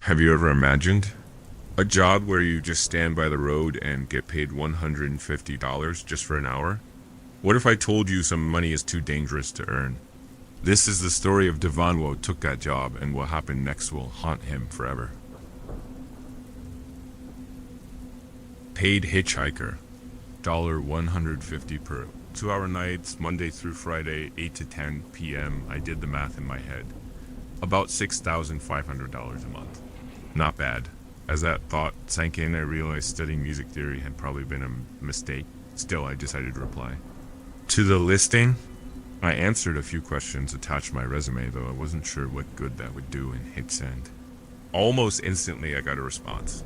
Have you ever imagined a job where you just stand by the road and get paid $150 just for an hour? What if I told you some money is too dangerous to earn? This is the story of Devanwo took that job, and what happened next will haunt him forever. Paid Hitchhiker, $150 per 2-hour nights, Monday through Friday, 8 to 10 p.m. I did the math in my head. About $6,500 a month. Not bad. As that thought sank in, I realized studying music theory had probably been a mistake. Still, I decided to reply. To the listing, I answered a few questions, attached my resume, though I wasn't sure what good that would do, and hit send. Almost instantly, I got a response.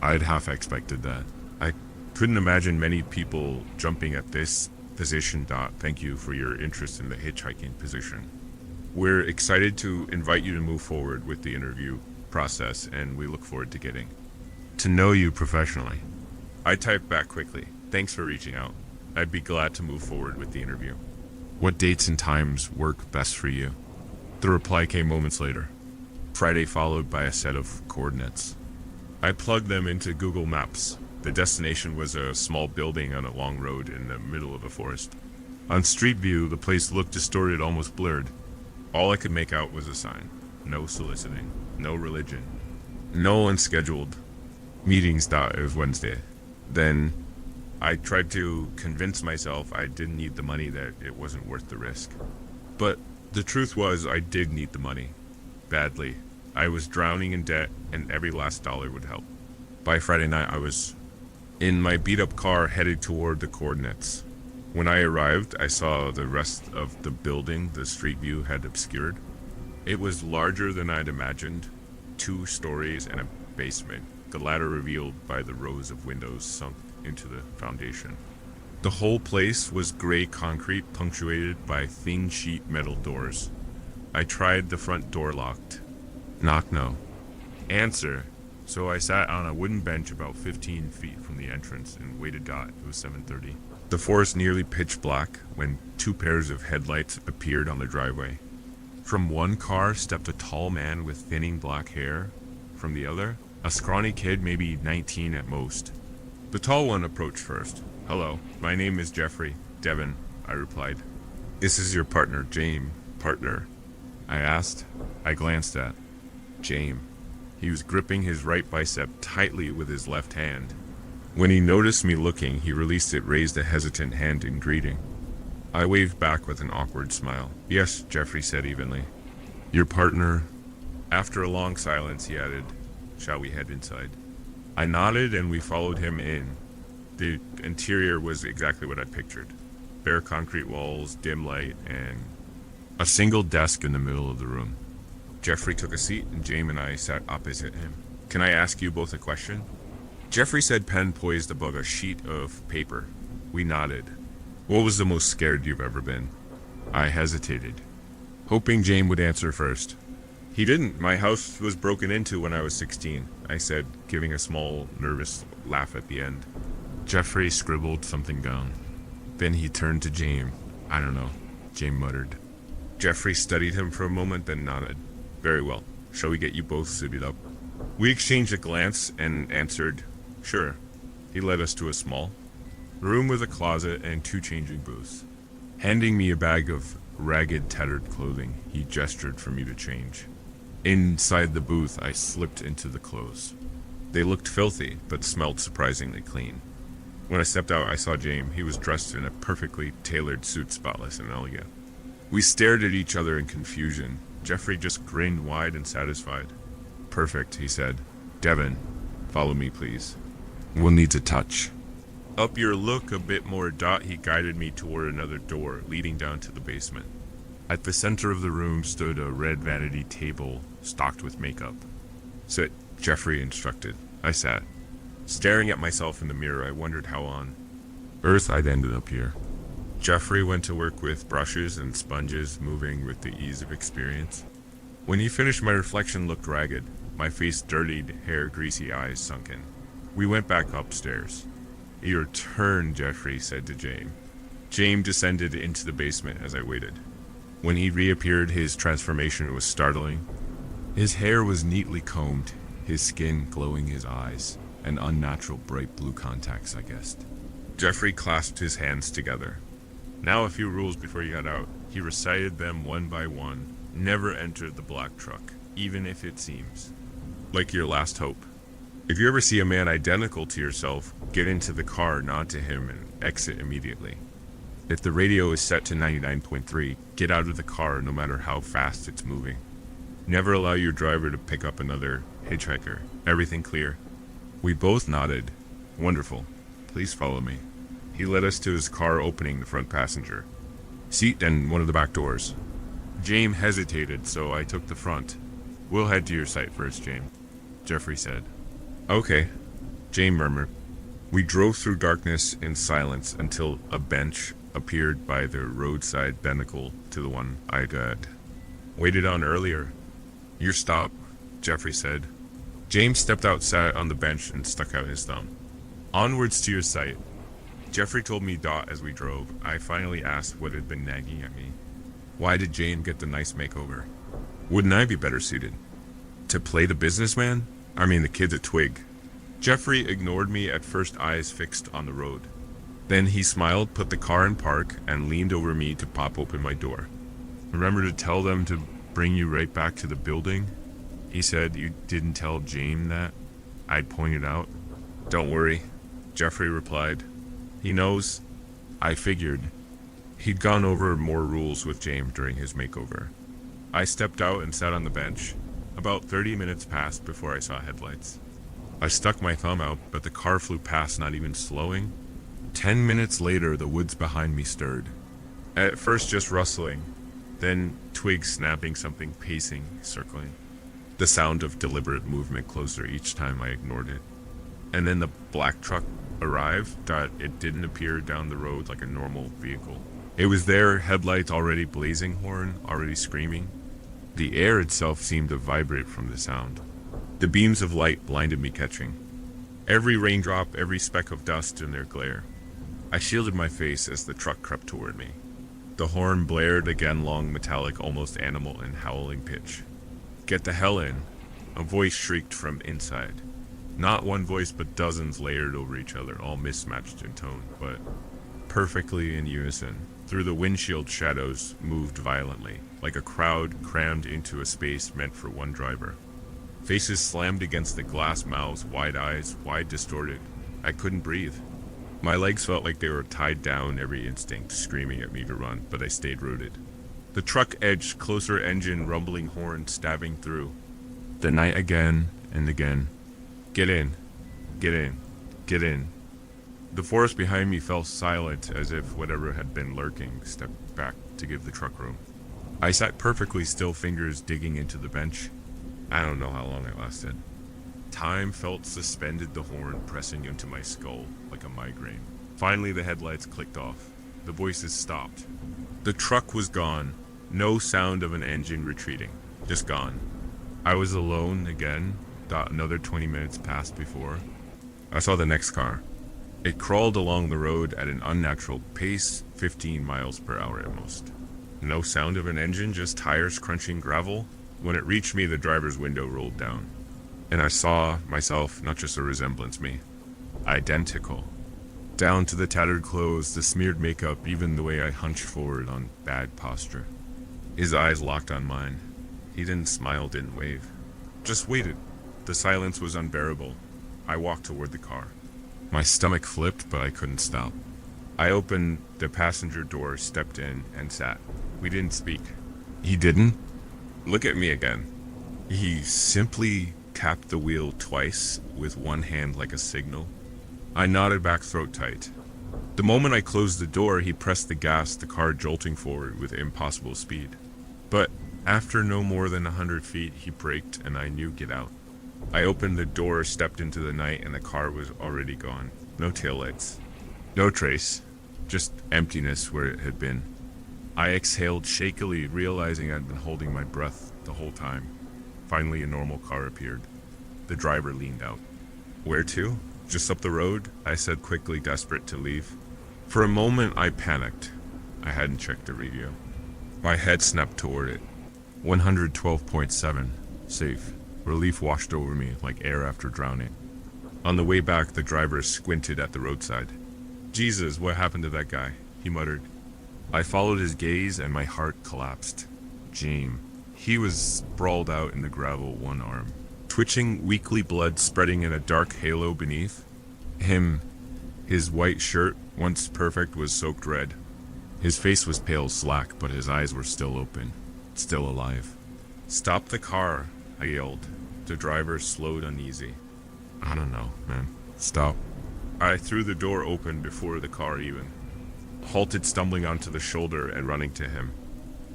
I'd half expected that. I couldn't imagine many people jumping at this position. Thank you for your interest in the hitchhiking position. We're excited to invite you to move forward with the interview process, and we look forward to getting to know you professionally. I typed back quickly. Thanks for reaching out. I'd be glad to move forward with the interview. What dates and times work best for you? The reply came moments later. Friday, followed by a set of coordinates. I plugged them into Google Maps. The destination was a small building on a long road in the middle of a forest. On Street View, the place looked distorted, almost blurred. All I could make out was a sign. No soliciting. No religion. No unscheduled meetings. It was Wednesday. Then I tried to convince myself I didn't need the money, that it wasn't worth the risk. But the truth was, I did need the money. Badly. I was drowning in debt, and every last dollar would help. By Friday night, I was in my beat-up car headed toward the coordinates. When I arrived, I saw the rest of the building the Street View had obscured. It was larger than I'd imagined. 2 stories and a basement, the latter revealed by the rows of windows sunk into the foundation. The whole place was gray concrete, punctuated by thin sheet metal doors. I tried the front door locked. Knock, no. Answer. So I sat on a wooden bench about 15 feet from the entrance and waited. It was 7:30. The forest nearly pitch black when 2 pairs of headlights appeared on the driveway. From one car stepped a tall man with thinning black hair. From the other, a scrawny kid, maybe 19 at most. The tall one approached first. Hello, my name is Jeffrey. Devin, I replied. This is your partner, James. Partner, I asked. I glanced at James. He was gripping his right bicep tightly with his left hand. When he noticed me looking, he released it, raised a hesitant hand in greeting. I waved back with an awkward smile. Yes, Jeffrey said evenly. Your partner? After a long silence, he added, shall we head inside? I nodded and we followed him in. The interior was exactly what I pictured. Bare concrete walls, dim light, and a single desk in the middle of the room. Jeffrey took a seat and James and I sat opposite him. Can I ask you both a question? Jeffrey said, pen poised above a sheet of paper. We nodded. What was the most scared you've ever been? I hesitated, hoping James would answer first. He didn't. My house was broken into when I was 16, I said, giving a small, nervous laugh at the end. Jeffrey scribbled something down. Then he turned to James. I don't know, James muttered. Jeffrey studied him for a moment, then nodded. Very well. Shall we get you both suited up? We exchanged a glance and answered, sure. He led us to a small room with a closet and 2 changing booths. Handing me a bag of ragged, tattered clothing, he gestured for me to change. Inside the booth, I slipped into the clothes. They looked filthy, but smelled surprisingly clean. When I stepped out, I saw James. He was dressed in a perfectly tailored suit, spotless and elegant. We stared at each other in confusion. Jeffrey just grinned wide and satisfied. Perfect, he said. Devin, follow me, please. We'll need to touch. Up your look a bit more. He guided me toward another door leading down to the basement. At the center of the room stood a red vanity table stocked with makeup. Sit, Jeffrey instructed. I sat. Staring at myself in the mirror, I wondered how on earth I'd ended up here. Jeffrey went to work with brushes and sponges, moving with the ease of experience. When he finished, my reflection looked ragged, my face dirtied, hair greasy, eyes sunken. We went back upstairs. Your turn, Jeffrey said to James. James descended into the basement as I waited. When he reappeared, his transformation was startling. His hair was neatly combed. his skin glowing, his eyes, and unnatural bright blue contacts, I guessed. Jeffrey clasped his hands together. Now a few rules before you got out. He recited them one by one. Never enter the black truck, even if it seems like your last hope. If you ever see a man identical to yourself, get into the car, nod to him, and exit immediately. If the radio is set to 99.3, get out of the car no matter how fast it's moving. Never allow your driver to pick up another hitchhiker. Everything clear? We both nodded. Wonderful. Please follow me. He led us to his car, opening the front passenger seat and one of the back doors. James hesitated, so I took the front. We'll head to your site first, James, Jeffrey said. Okay, James murmured. We drove through darkness in silence until a bench appeared by the roadside, identical to the one I'd waited on earlier. Your stop, Jeffrey said. James stepped out, sat on the bench, and stuck out his thumb. Onwards to your site. Jeffrey told me dot as we drove. I finally asked what had been nagging at me. Why did James get the nice makeover? Wouldn't I be better suited? To play the businessman? I mean the kid's a twig. Jeffrey ignored me at first, eyes fixed on the road. Then he smiled, put the car in park, and leaned over me to pop open my door. Remember to tell them to bring you right back to the building? He said. You didn't tell James that? I pointed out. Don't worry, Jeffrey replied. He knows. I figured. He'd gone over more rules with James during his makeover. I stepped out and sat on the bench. About 30 minutes passed before I saw headlights. I stuck my thumb out, but the car flew past, not even slowing. 10 minutes later, the woods behind me stirred. At first just rustling, then twigs snapping, something pacing, circling. The sound of deliberate movement closer each time I ignored it. And then the black truck arrived, but it didn't appear down the road like a normal vehicle. It was there, headlights already blazing, horn already screaming. The air itself seemed to vibrate from the sound. The beams of light blinded me, catching every raindrop, every speck of dust in their glare. I shielded my face as the truck crept toward me. The horn blared again, long, metallic, almost animal in howling pitch. Get the hell in, a voice shrieked from inside. Not one voice, but dozens layered over each other, all mismatched in tone, but perfectly in unison. Through the windshield, shadows moved violently, like a crowd crammed into a space meant for one driver. Faces slammed against the glass, mouths, wide eyes, wide distorted. I couldn't breathe. My legs felt like they were tied down, every instinct screaming at me to run, but I stayed rooted. The truck edged closer, engine rumbling, horn stabbing through. The night again and again. Get in, get in, get in. The forest behind me fell silent, as if whatever had been lurking stepped back to give the truck room. I sat perfectly still, fingers digging into the bench. I don't know how long I lasted. Time felt suspended, the horn pressing into my skull like a migraine. Finally, the headlights clicked off. The voices stopped. The truck was gone. No sound of an engine retreating. Just gone. I was alone again. Thought another 20 minutes passed before I saw the next car. It crawled along the road at an unnatural pace, 15 miles per hour at most. No sound of an engine, just tires crunching gravel. When it reached me, the driver's window rolled down, and I saw myself, not just a resemblance, me, identical. Down to the tattered clothes, the smeared makeup, even the way I hunched forward on bad posture. His eyes locked on mine. He didn't smile, didn't wave. Just waited. The silence was unbearable. I walked toward the car. My stomach flipped, but I couldn't stop. I opened the passenger door, stepped in, and sat. We didn't speak. He didn't look at me again. He simply tapped the wheel twice with one hand like a signal. I nodded back, throat tight. The moment I closed the door, he pressed the gas, the car jolting forward with impossible speed. But after no more than 100 feet, he braked, and I knew get out. I opened the door, stepped into the night, and the car was already gone. No taillights. No trace. Just emptiness where it had been. I exhaled shakily, realizing I'd been holding my breath the whole time. Finally, a normal car appeared. The driver leaned out. Where to? Just up the road, I said quickly, desperate to leave. For a moment, I panicked. I hadn't checked the radio. My head snapped toward it. 112.7. Safe. Relief washed over me like air after drowning. On the way back, the driver squinted at the roadside. "Jesus, what happened to that guy?" he muttered. I followed his gaze and my heart collapsed. James. He was sprawled out in the gravel, one arm, twitching, weakly, blood spreading in a dark halo beneath. His white shirt, once perfect, was soaked red. His face was pale slack, but his eyes were still open, still alive. "Stop the car," I yelled. The driver slowed uneasy. "I don't know, man. Stop." I threw the door open before the car even. Halted, stumbling onto the shoulder and running to him.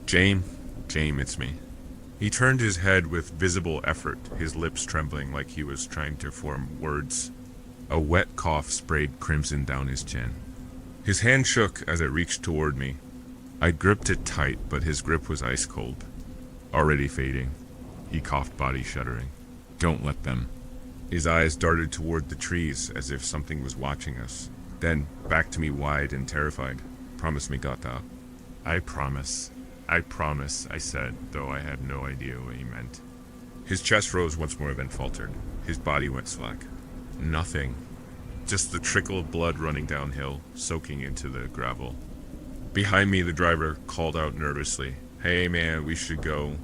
James, it's me." He turned his head with visible effort, his lips trembling like he was trying to form words. A wet cough sprayed crimson down his chin. His hand shook as it reached toward me. I gripped it tight, but his grip was ice cold, already fading. He coughed, body shuddering. "Don't let them." His eyes darted toward the trees as if something was watching us. Then back to me, wide and terrified. "Promise me, Gata." I promise, I said, though I had no idea what he meant. His chest rose once more, then faltered. His body went slack. Nothing. Just the trickle of blood running downhill, soaking into the gravel. Behind me, the driver called out nervously, "Hey man, we should go.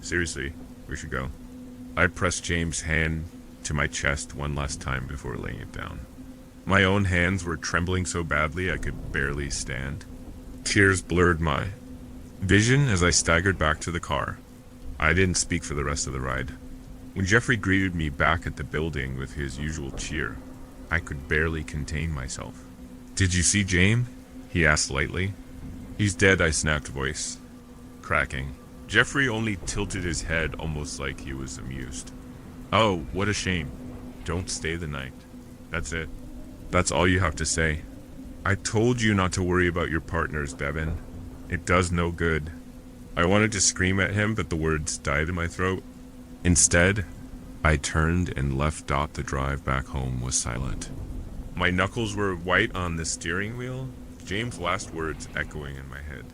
Seriously, we should go." I pressed James' hand to my chest one last time before laying it down. My own hands were trembling so badly I could barely stand. Tears blurred my vision as I staggered back to the car. I didn't speak for the rest of the ride. When Jeffrey greeted me back at the building with his usual cheer, I could barely contain myself. "Did you see James?" he asked lightly. "He's dead," I snapped, voice cracking. Jeffrey only tilted his head, almost like he was amused. "Oh, what a shame. Don't stay the night. That's it. That's all you have to say. I told you not to worry about your partners, Bevan. It does no good." I wanted to scream at him, but the words died in my throat. Instead, I turned and left. The drive back home was silent. My knuckles were white on the steering wheel, James' last words echoing in my head.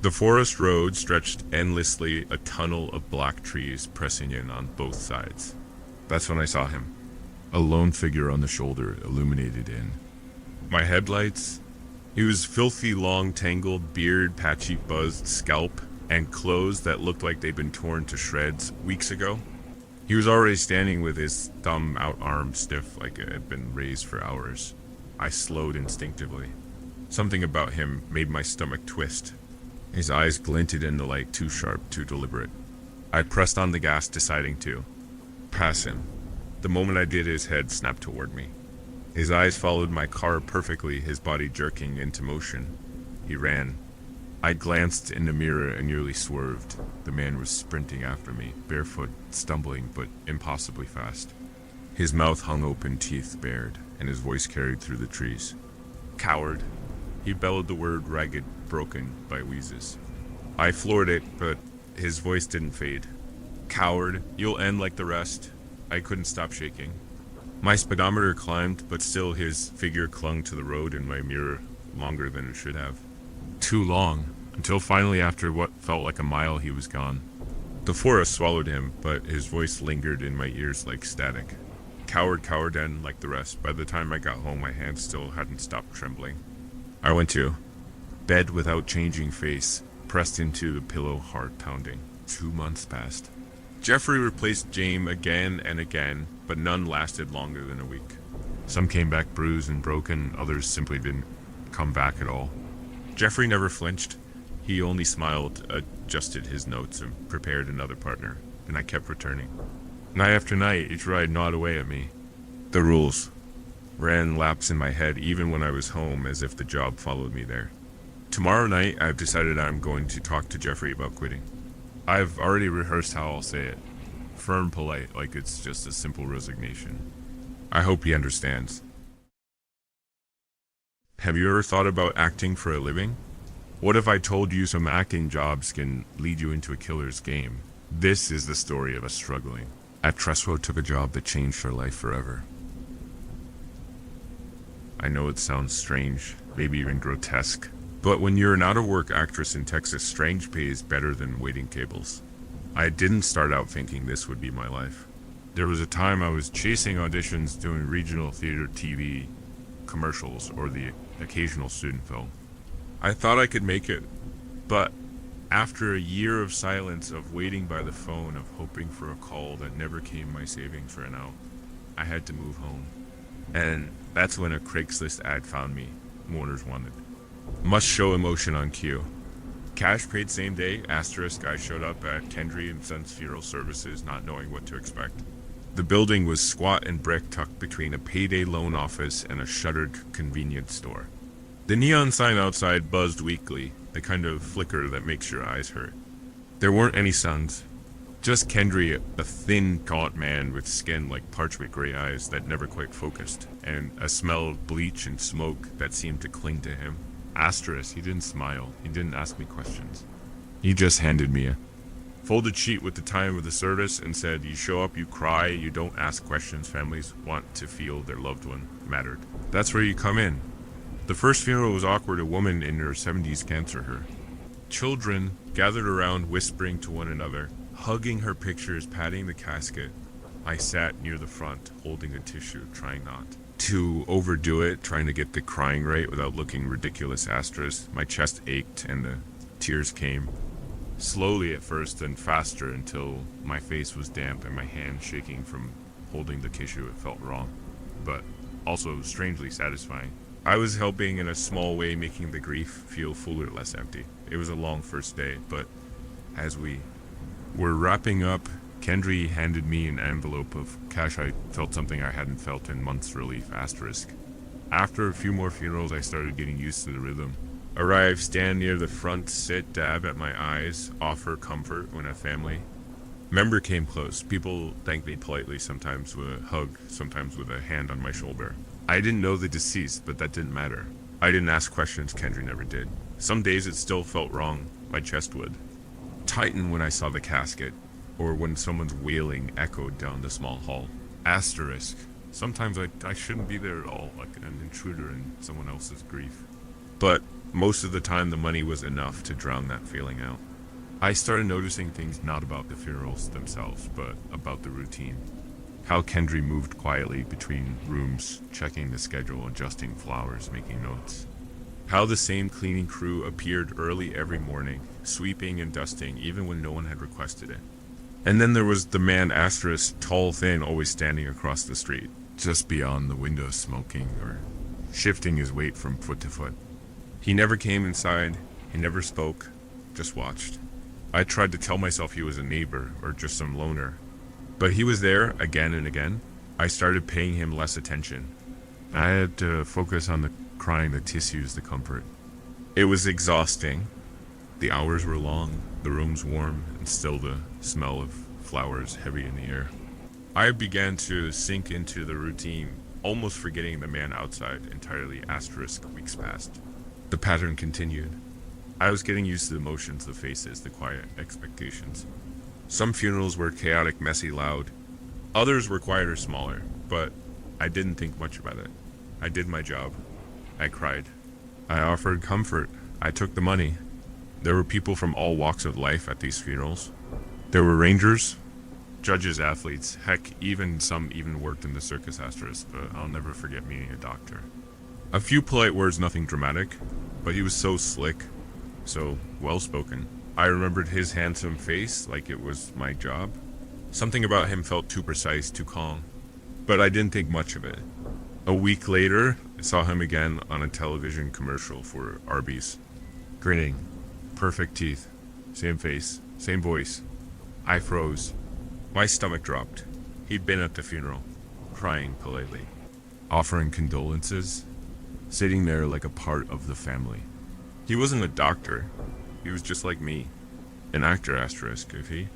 The forest road stretched endlessly, a tunnel of black trees pressing in on both sides. That's when I saw him, a lone figure on the shoulder, illuminated in my headlights. He was filthy, long, tangled beard, patchy, buzzed scalp, and clothes that looked like they'd been torn to shreds weeks ago. He was already standing with his thumb out, arm stiff like it had been raised for hours. I slowed instinctively. Something about him made my stomach twist. His eyes glinted in the light, too sharp, too deliberate. I pressed on the gas, deciding to pass him. The moment I did, his head snapped toward me. His eyes followed my car perfectly, his body jerking into motion. He ran. I glanced in the mirror and nearly swerved. The man was sprinting after me, barefoot, stumbling, but impossibly fast. His mouth hung open, teeth bared, and his voice carried through the trees. "Coward." He bellowed the word, ragged, broken by wheezes. I floored it, but his voice didn't fade. "Coward, you'll end like the rest." I couldn't stop shaking. My speedometer climbed, but still his figure clung to the road in my mirror longer than it should have. Too long, until finally, after what felt like a mile, he was gone. The forest swallowed him, but his voice lingered in my ears like static. Coward, coward, and like the rest. By the time I got home, my hands still hadn't stopped trembling. I went to bed without changing face, pressed into the pillow, heart pounding. 2 months passed. Jeffrey replaced James again and again, but none lasted longer than a week. Some came back bruised and broken, others simply didn't come back at all. Jeffrey never flinched. He only smiled, adjusted his notes, and prepared another partner, and I kept returning. Night after night, each ride gnawed away at me. The rules ran laps in my head even when I was home, as if the job followed me there. Tomorrow night, I've decided I'm going to talk to Jeffrey about quitting. I've already rehearsed how I'll say it. Firm, polite, like it's just a simple resignation. I hope he understands. Have you ever thought about acting for a living? What if I told you some acting jobs can lead you into a killer's game? This is the story of us struggling. Atresco took a job that changed her life forever. I know it sounds strange, maybe even grotesque, but when you're an out-of-work actress in Texas, strange pay is better than waiting tables. I didn't start out thinking this would be my life. There was a time I was chasing auditions doing regional theater TV commercials or the occasional student film. I thought I could make it, but after a year of silence, of waiting by the phone, of hoping for a call that never came, my savings ran out. I had to move home. And that's when a Craigslist ad found me. Mourners wanted. Must show emotion on cue. Cash paid same day, asterisk, I showed up at Kendry and Sons Funeral Services not knowing what to expect. The building was squat and brick tucked between a payday loan office and a shuttered convenience store. The neon sign outside buzzed weakly, the kind of flicker that makes your eyes hurt. There weren't any sons. Just Kendry, a thin, gaunt man with skin like parchment gray eyes that never quite focused, and a smell of bleach and smoke that seemed to cling to him. Asterisk, he didn't smile. He didn't ask me questions. He just handed me a folded sheet with the time of the service and said, you show up, you cry, you don't ask questions. Families want to feel their loved one mattered. That's where you come in. The first funeral was awkward. A woman in her 70s cancer her. Children gathered around, whispering to one another, hugging her pictures, patting the casket. I sat near the front, holding a tissue, trying not to overdo it, trying to get the crying rate without looking ridiculous. Asterisk. My chest ached and the tears came. Slowly at first, then faster until my face was damp and my hand shaking from holding the tissue. It felt wrong, but also strangely satisfying. I was helping in a small way, making the grief feel fuller, less empty. It was a long first day, but as we were wrapping up, Kendry handed me an envelope of cash. I felt something I hadn't felt in months. Relief. Asterisk. After a few more funerals, I started getting used to the rhythm. Arrive, stand near the front, sit, dab at my eyes, offer comfort when a family member came close. People thanked me politely, sometimes with a hug, sometimes with a hand on my shoulder. I didn't know the deceased, but that didn't matter. I didn't ask questions. Kendry never did. Some days it still felt wrong. My chest would tighten when I saw the casket, or when someone's wailing echoed down the small hall. Asterisk. Sometimes I shouldn't be there at all, like an intruder in someone else's grief. But most of the time the money was enough to drown that feeling out. I started noticing things not about the funerals themselves, but about the routine. How Kendry moved quietly between rooms, checking the schedule, adjusting flowers, making notes. How the same cleaning crew appeared early every morning, sweeping and dusting, even when no one had requested it. And then there was the man, asterisk, tall, thin, always standing across the street, just beyond the window, smoking or shifting his weight from foot to foot. He never came inside, he never spoke, just watched. I tried to tell myself he was a neighbor or just some loner, but he was there again and again. I started paying him less attention. I had to focus on the crying, the tissues, the comfort. It was exhausting. The hours were long, the rooms warm, and still the smell of flowers heavy in the air. I began to sink into the routine, almost forgetting the man outside entirely. Asterisk. Weeks passed. The pattern continued. I was getting used to the emotions, the faces, the quiet expectations. Some funerals were chaotic, messy, loud. Others were quieter, smaller, but I didn't think much about it. I did my job. I cried. I offered comfort. I took the money. There were people from all walks of life at these funerals. There were rangers, judges, athletes, heck, some even worked in the circus. Asterisk, but I'll never forget meeting a doctor. A few polite words, nothing dramatic, but he was so slick, so well-spoken. I remembered his handsome face like it was my job. Something about him felt too precise, too calm, but I didn't think much of it. A week later, I saw him again on a television commercial for Arby's. Grinning, perfect teeth, same face, same voice. I froze. My stomach dropped. He'd been at the funeral, crying politely, offering condolences, sitting there like a part of the family. He wasn't a doctor. He was just like me. An actor, asterisk. If he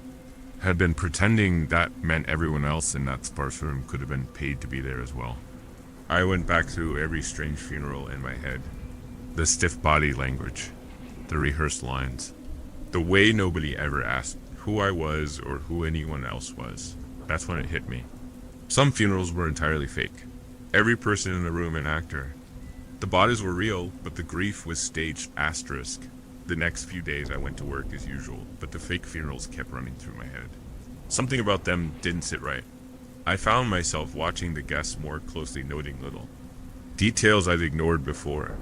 had been pretending, that meant everyone else in that sparse room could have been paid to be there as well. I went back through every strange funeral in my head. The stiff body language, the rehearsed lines, the way nobody ever asked who I was or who anyone else was. That's when it hit me. Some funerals were entirely fake. Every person in the room an actor. The bodies were real, but the grief was staged. Asterisk. The next few days I went to work as usual, but the fake funerals kept running through my head. Something about them didn't sit right. I found myself watching the guests more closely, noting little details I'd ignored before.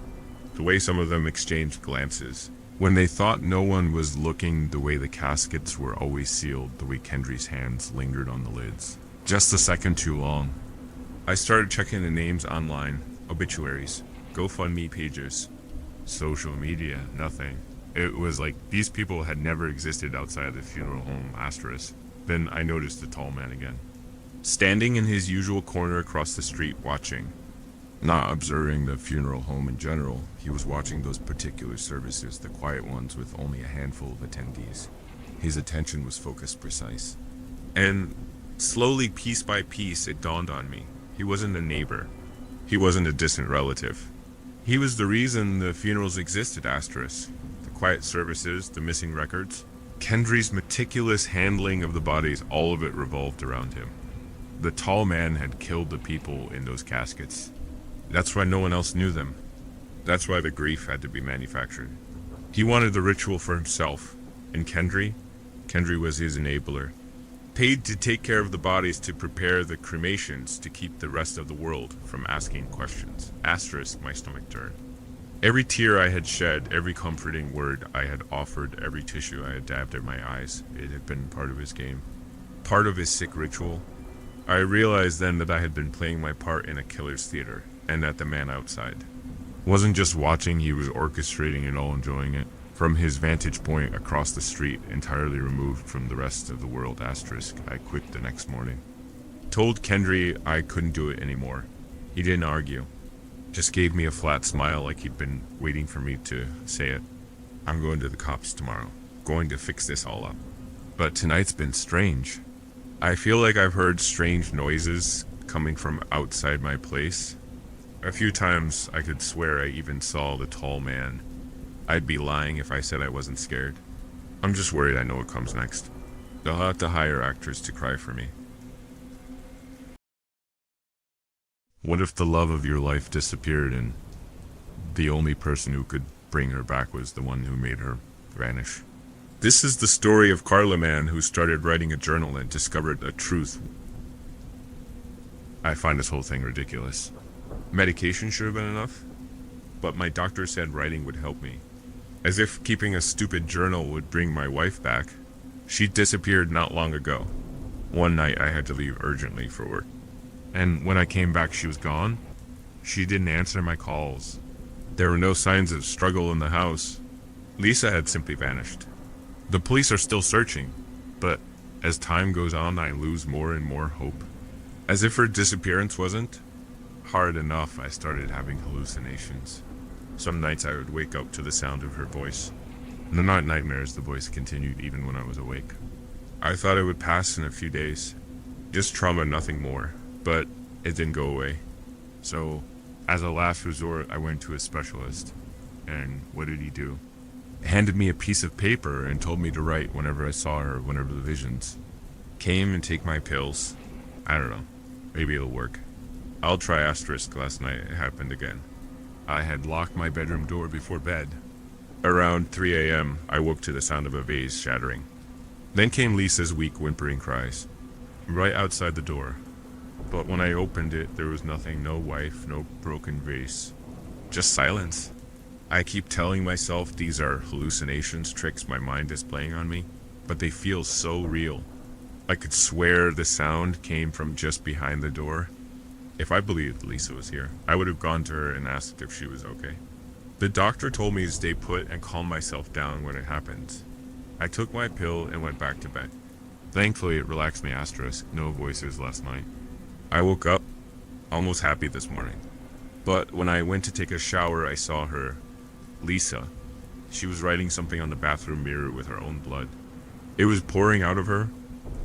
The way some of them exchanged glances. When they thought no one was looking, the way the caskets were always sealed, the way Kendry's hands lingered on the lids. Just a second too long. I started checking the names online, obituaries, GoFundMe pages, social media, nothing. It was like these people had never existed outside of the funeral home, asterisk. Then I noticed the tall man again. Standing in his usual corner across the street watching. Not observing the funeral home in general, he was watching those particular services, the quiet ones with only a handful of attendees. His attention was focused, precise. And slowly, piece by piece, it dawned on me. He wasn't a neighbor. He wasn't a distant relative. He was the reason the funerals existed, asterisk. The quiet services, the missing records. Kendry's meticulous handling of the bodies, all of it revolved around him. The tall man had killed the people in those caskets. That's why no one else knew them. That's why the grief had to be manufactured. He wanted the ritual for himself. And Kendry was his enabler. Paid to take care of the bodies, to prepare the cremations, to keep the rest of the world from asking questions. Asterisk, my stomach turned. Every tear I had shed, every comforting word I had offered, every tissue I had dabbed at my eyes, it had been part of his game. Part of his sick ritual. I realized then that I had been playing my part in a killer's theater, and that the man outside wasn't just watching, he was orchestrating it all, enjoying it. From his vantage point across the street, entirely removed from the rest of the world, asterisk, I quit the next morning. Told Kendry I couldn't do it anymore. He didn't argue. Just gave me a flat smile like he'd been waiting for me to say it. I'm going to the cops tomorrow. Going to fix this all up. But tonight's been strange. I feel like I've heard strange noises coming from outside my place. A few times I could swear I even saw the tall man. I'd be lying if I said I wasn't scared. I'm just worried I know what comes next. They'll have to hire actors to cry for me. What if the love of your life disappeared and the only person who could bring her back was the one who made her vanish? This is the story of Carla Man, who started writing a journal and discovered a truth. I find this whole thing ridiculous. Medication should have been enough, but my doctor said writing would help me. As if keeping a stupid journal would bring my wife back. She disappeared not long ago. One night I had to leave urgently for work. And when I came back, she was gone. She didn't answer my calls. There were no signs of struggle in the house. Lisa had simply vanished. The police are still searching, but as time goes on, I lose more and more hope. As if her disappearance wasn't hard enough, I started having hallucinations. Some nights I would wake up to the sound of her voice. In the night nightmares, the voice continued even when I was awake. I thought it would pass in a few days. Just trauma, nothing more. But it didn't go away. So, as a last resort, I went to a specialist. And what did he do? Handed me a piece of paper and told me to write whenever I saw her, whenever the visions came, and take my pills. I don't know. Maybe it'll work. I'll try asterisk. Last night it happened again. I had locked my bedroom door before bed. Around 3 a.m., I woke to the sound of a vase shattering. Then came Lisa's weak, whimpering cries. Right outside the door. But when I opened it, there was nothing, no wife, no broken vase. Just silence. I keep telling myself these are hallucinations, tricks my mind is playing on me, but they feel so real. I could swear the sound came from just behind the door. If I believed Lisa was here, I would have gone to her and asked if she was okay. The doctor told me to stay put and calm myself down when it happened. I took my pill and went back to bed. Thankfully, it relaxed me, asterisk. No voices last night. I woke up almost happy this morning. But when I went to take a shower, I saw her, Lisa. She was writing something on the bathroom mirror with her own blood. It was pouring out of her.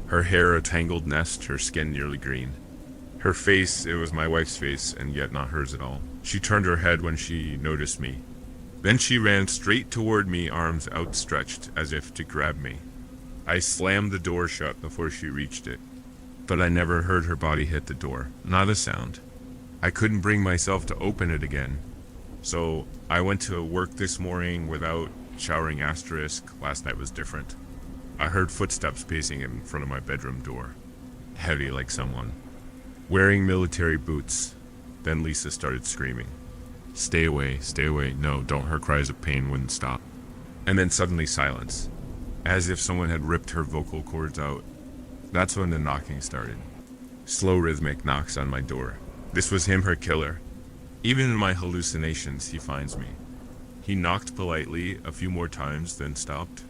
Her hair a tangled nest, her skin nearly green. Her face, it was my wife's face, and yet not hers at all. She turned her head when she noticed me. Then she ran straight toward me, arms outstretched, as if to grab me. I slammed the door shut before she reached it. But I never heard her body hit the door. Not a sound. I couldn't bring myself to open it again. So I went to work this morning without showering, asterisk. Last night was different. I heard footsteps pacing in front of my bedroom door. Heavy like someone wearing military boots. Then Lisa started screaming. Stay away, no, don't. Her cries of pain wouldn't stop. And then suddenly silence, as if someone had ripped her vocal cords out. That's when the knocking started. Slow rhythmic knocks on my door. This was him, her killer. Even in my hallucinations, he finds me. He knocked politely a few more times, then stopped.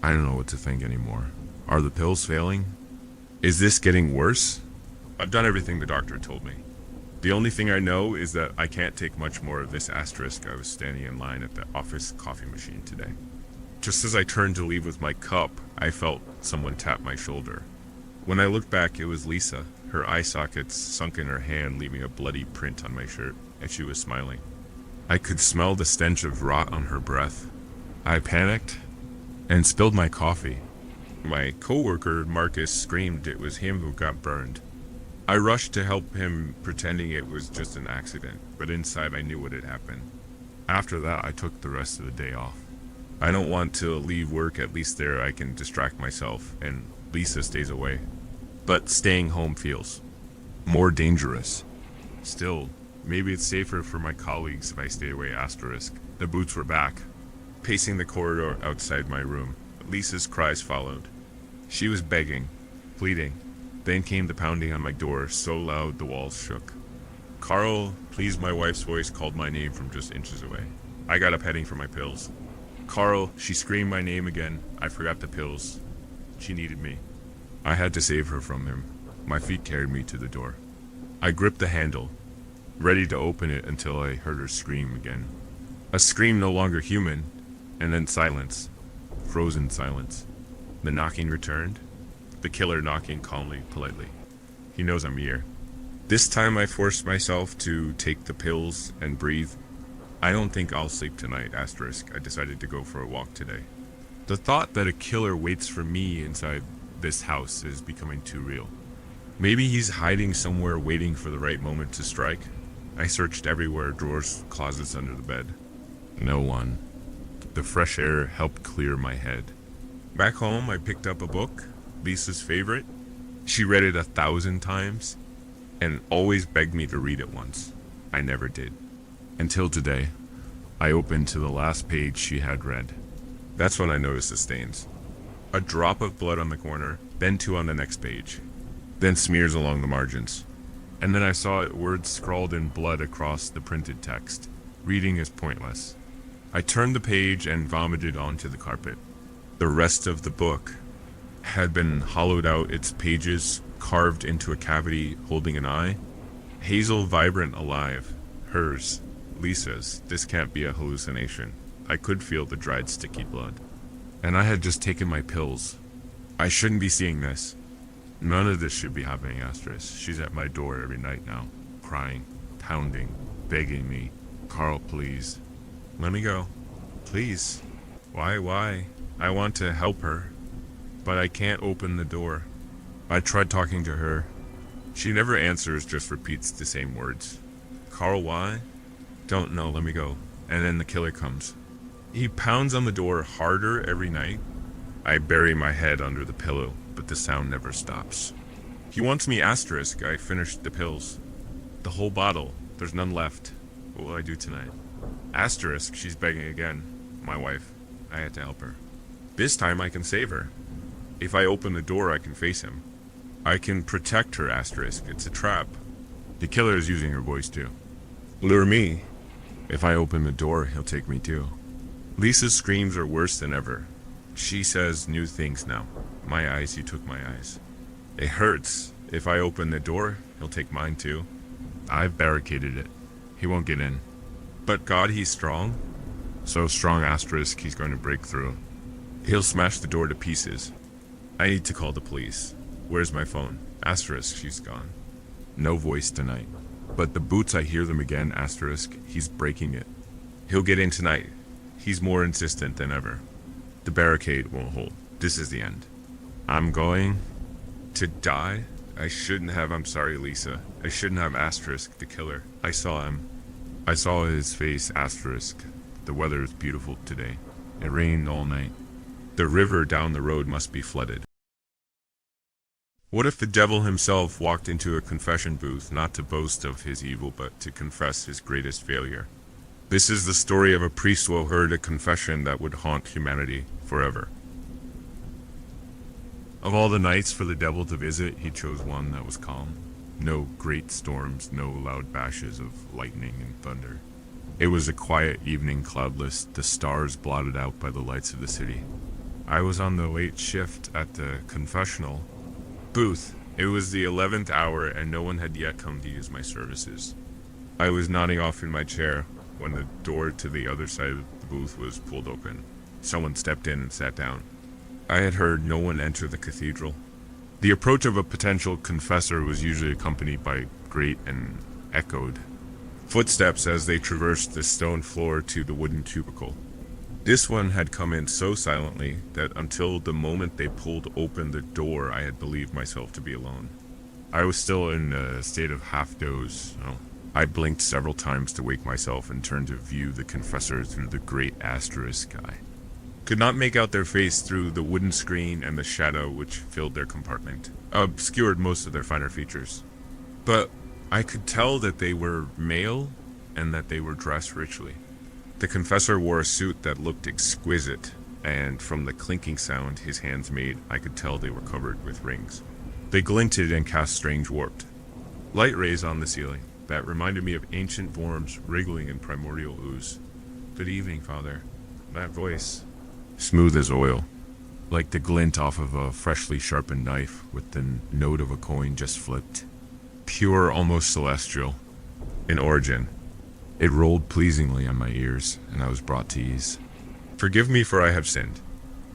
I don't know what to think anymore. Are the pills failing? Is this getting worse? I've done everything the doctor told me. The only thing I know is that I can't take much more of this asterisk. I was standing in line at the office coffee machine today. Just as I turned to leave with my cup, I felt someone tap my shoulder. When I looked back, it was Lisa, her eye sockets sunk in her hand, leaving a bloody print on my shirt, and she was smiling. I could smell the stench of rot on her breath. I panicked and spilled my coffee. My coworker, Marcus, screamed it was him who got burned. I rushed to help him, pretending it was just an accident, but inside I knew what had happened. After that, I took the rest of the day off. I don't want to leave work. At least there I can distract myself, and Lisa stays away. But staying home feels more dangerous. Still, maybe it's safer for my colleagues if I stay away, asterisk. The boots were back, pacing the corridor outside my room. Lisa's cries followed. She was begging, pleading. Then came the pounding on my door, so loud the walls shook. Carl, please, my wife's voice called my name from just inches away. I got up heading for my pills. Carl, she screamed my name again. I forgot the pills. She needed me. I had to save her from him. My feet carried me to the door. I gripped the handle, ready to open it until I heard her scream again. A scream no longer human, and then silence. Frozen silence. The knocking returned. The killer knocking calmly, politely. He knows I'm here. This time I forced myself to take the pills and breathe. I don't think I'll sleep tonight, asterisk. I decided to go for a walk today. The thought that a killer waits for me inside this house is becoming too real. Maybe he's hiding somewhere waiting for the right moment to strike. I searched everywhere, drawers, closets, under the bed. No one. The fresh air helped clear my head. Back home, I picked up a book, Lisa's favorite. She read it 1,000 times and always begged me to read it once. I never did. Until today, I opened to the last page she had read. That's when I noticed the stains. A drop of blood on the corner, then 2 on the next page, then smears along the margins. And then I saw words scrawled in blood across the printed text. Reading is pointless. I turned the page and vomited onto the carpet. The rest of the book had been hollowed out, its pages carved into a cavity holding an eye. Hazel, vibrant, alive. Hers. Lisa's. This can't be a hallucination. I could feel the dried, sticky blood. And I had just taken my pills. I shouldn't be seeing this. None of this should be happening, asterisk. She's at my door every night now, crying, pounding, begging me. Carl, please. Let me go. Please. Why? I want to help her, but I can't open the door. I tried talking to her. She never answers, just repeats the same words. Carl, why? Don't know, let me go. And then the killer comes. He pounds on the door harder every night. I bury my head under the pillow, but the sound never stops. He wants me, asterisk. I finished the pills. The whole bottle. There's none left. What will I do tonight? Asterisk, she's begging again. My wife. I had to help her. This time I can save her. If I open the door, I can face him. I can protect her, asterisk. It's a trap. The killer is using her voice too. Lure me. If I open the door, he'll take me too. Lisa's screams are worse than ever. She says new things now. My eyes, he took my eyes. It hurts. If I open the door, he'll take mine too. I've barricaded it. He won't get in. But God, he's strong. So strong, asterisk, he's going to break through. He'll smash the door to pieces. I need to call the police. Where's my phone? Asterisk, she's gone. No voice tonight. But the boots, I hear them again, asterisk, he's breaking it. He'll get in tonight. He's more insistent than ever. The barricade won't hold. This is the end. I'm going to die? I shouldn't have. I'm sorry, Lisa. I shouldn't have, asterisk, the killer. I saw him. I saw his face, asterisk. The weather is beautiful today. It rained all night. The river down the road must be flooded. What if the devil himself walked into a confession booth, not to boast of his evil, but to confess his greatest failure? This is the story of a priest who heard a confession that would haunt humanity forever. Of all the nights for the devil to visit, he chose one that was calm. No great storms, no loud bashes of lightning and thunder. It was a quiet evening, cloudless, the stars blotted out by the lights of the city. I was on the late shift at the confessional booth. It was the 11th hour and no one had yet come to use my services. I was nodding off in my chair when the door to the other side of the booth was pulled open. Someone stepped in and sat down. I had heard no one enter the cathedral. The approach of a potential confessor was usually accompanied by great and echoed footsteps as they traversed the stone floor to the wooden cubicle. This one had come in so silently that until the moment they pulled open the door, I had believed myself to be alone. I was still in a state of half-doze. I blinked several times to wake myself and turned to view the confessor through the great asterisk eye. Could not make out their face through the wooden screen, and the shadow which filled their compartment obscured most of their finer features. But I could tell that they were male and that they were dressed richly. The confessor wore a suit that looked exquisite, and from the clinking sound his hands made, I could tell they were covered with rings. They glinted and cast strange warped light rays on the ceiling that reminded me of ancient worms wriggling in primordial ooze. Good evening, Father. That voice, smooth as oil, like the glint off of a freshly sharpened knife with the note of a coin just flipped. Pure, almost celestial in origin. It rolled pleasingly on my ears, and I was brought to ease. Forgive me, for I have sinned.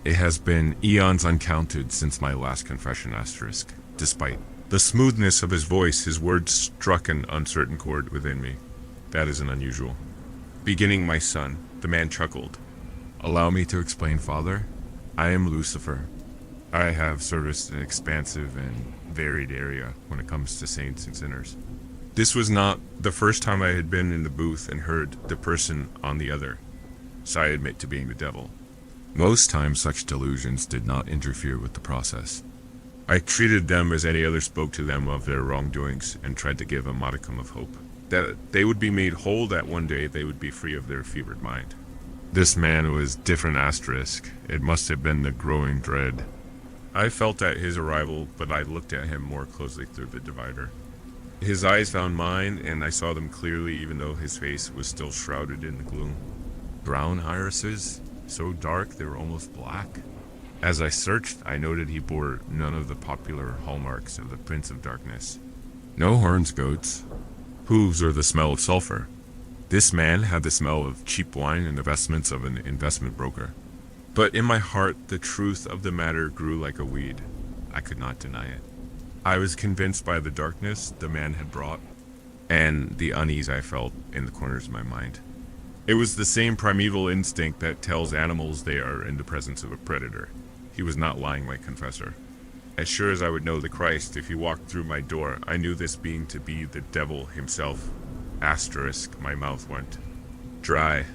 It has been eons uncounted since my last confession asterisk. Despite the smoothness of his voice, his words struck an uncertain chord within me. That isn't unusual. Beginning, my son, the man chuckled. Allow me to explain, Father. I am Lucifer. I have serviced an expansive and varied area when it comes to saints and sinners. This was not the first time I had been in the booth and heard the person on the other side admit to being the devil. Most times such delusions did not interfere with the process. I treated them as any other spoke to them of their wrongdoings and tried to give a modicum of hope that they would be made whole, that one day they would be free of their fevered mind. This man was different asterisk. It must have been the growing dread I felt at his arrival, but I looked at him more closely through the divider. His eyes found mine, and I saw them clearly even though his face was still shrouded in the gloom. Brown irises, so dark they were almost black. As I searched, I noted he bore none of the popular hallmarks of the Prince of Darkness. No horns, goats, hooves, or the smell of sulfur. This man had the smell of cheap wine and the vestments of an investment broker. But in my heart, the truth of the matter grew like a weed. I could not deny it. I was convinced by the darkness the man had brought, and the unease I felt in the corners of my mind. It was the same primeval instinct that tells animals they are in the presence of a predator. He was not lying, my confessor. As sure as I would know the Christ if he walked through my door, I knew this being to be the devil himself. Asterisk, my mouth went dry.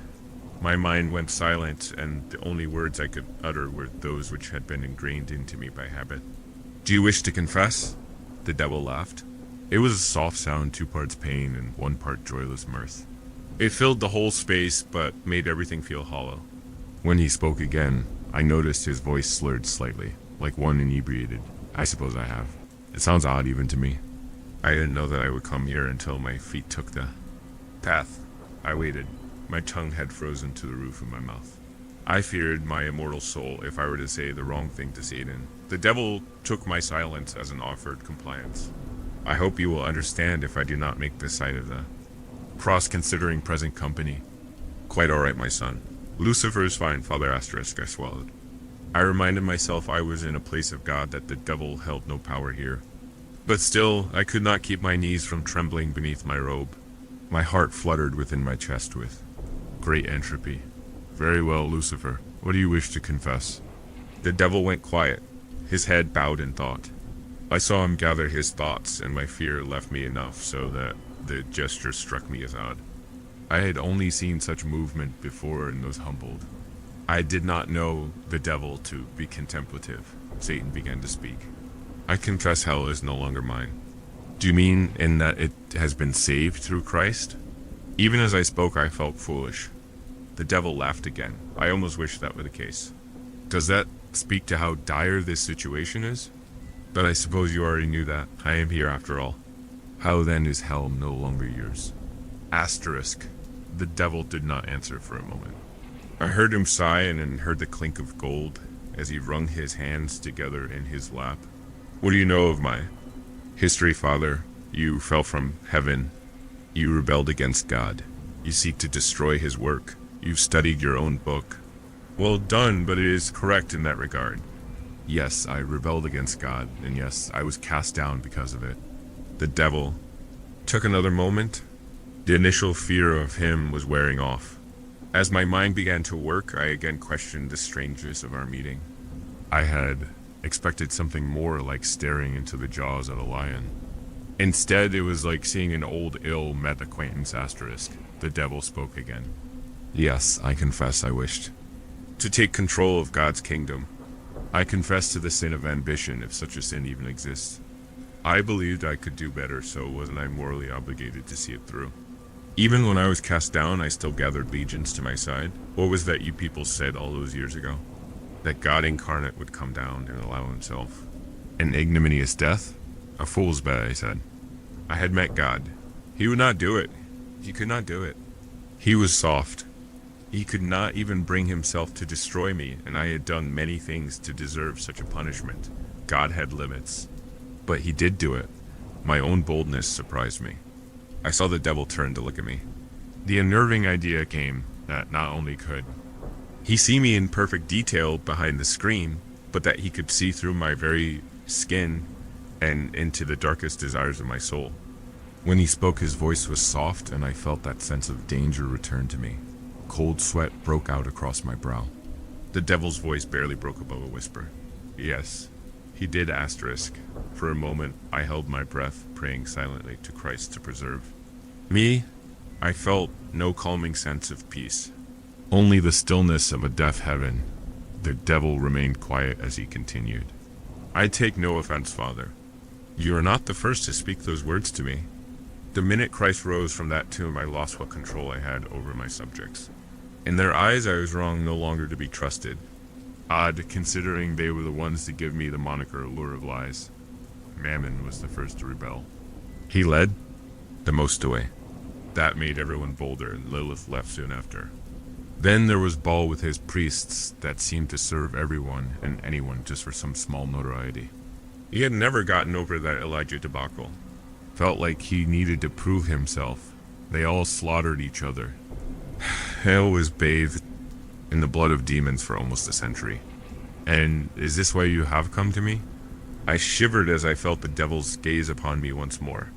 My mind went silent, and the only words I could utter were those which had been ingrained into me by habit. Do you wish to confess? The devil laughed. It was a soft sound, 2 parts pain and 1 part joyless mirth. It filled the whole space, but made everything feel hollow. When he spoke again, I noticed his voice slurred slightly, like one inebriated. I suppose I have. It sounds odd even to me. I didn't know that I would come here until my feet took the path. I waited. My tongue had frozen to the roof of my mouth. I feared my immortal soul if I were to say the wrong thing to Satan. The devil took my silence as an offered compliance. I hope you will understand if I do not make the sight of the cross considering present company. Quite all right, my son. Lucifer is fine, Father Asterisk, I swallowed. I reminded myself I was in a place of God, that the devil held no power here. But still, I could not keep my knees from trembling beneath my robe. My heart fluttered within my chest with great entropy. Very well, Lucifer. What do you wish to confess? The devil went quiet, his head bowed in thought. I saw him gather his thoughts, and my fear left me enough so that the gesture struck me as odd. I had only seen such movement before and was humbled. I did not know the devil to be contemplative. Satan began to speak. I confess hell is no longer mine. Do you mean in that it has been saved through Christ? Even as I spoke, I felt foolish. The devil laughed again. I almost wish that were the case. Does that speak to how dire this situation is? But I suppose you already knew that. I am here after all. How then is hell no longer yours? Asterisk. The devil did not answer for a moment. I heard him sigh and then heard the clink of gold as he wrung his hands together in his lap. What do you know of my history, Father? You fell from heaven. You rebelled against God. You seek to destroy his work. You've studied your own book. Well done, but it is correct in that regard. Yes, I rebelled against God, and yes, I was cast down because of it. The devil took another moment. The initial fear of him was wearing off. As my mind began to work, I again questioned the strangeness of our meeting. I had expected something more like staring into the jaws of a lion. Instead, it was like seeing an old ill-met acquaintance. Asterisk. The devil spoke again. Yes, I confess I wished to take control of God's kingdom. I confess to the sin of ambition, if such a sin even exists. I believed I could do better, so wasn't I morally obligated to see it through? Even when I was cast down, I still gathered legions to my side. What was that you people said all those years ago? That God incarnate would come down and allow himself an ignominious death? A fool's bet, I said. I had met God. He would not do it. He could not do it. He was soft. He could not even bring himself to destroy me, and I had done many things to deserve such a punishment. God had limits. But he did do it. My own boldness surprised me. I saw the devil turn to look at me. The unnerving idea came that not only could he see me in perfect detail behind the screen, but that he could see through my very skin and into the darkest desires of my soul. When he spoke, his voice was soft, and I felt that sense of danger return to me. Cold sweat broke out across my brow. The devil's voice barely broke above a whisper. Yes, he did. Asterisk. For a moment, I held my breath, praying silently to Christ to preserve me. I felt no calming sense of peace, only the stillness of a deaf heaven. The devil remained quiet as he continued. I take no offense, Father. You are not the first to speak those words to me. The minute Christ rose from that tomb, I lost what control I had over my subjects. In their eyes, I was wrong, no longer to be trusted. Odd, considering they were the ones to give me the moniker Lure of Lies. Mammon was the first to rebel. He led the most away. That made everyone bolder, and Lilith left soon after. Then there was Baal with his priests that seemed to serve everyone and anyone just for some small notoriety. He had never gotten over that Elijah debacle. Felt like he needed to prove himself. They all slaughtered each other. Hell was bathed in the blood of demons for almost a century. And is this why you have come to me? I shivered as I felt the devil's gaze upon me once more.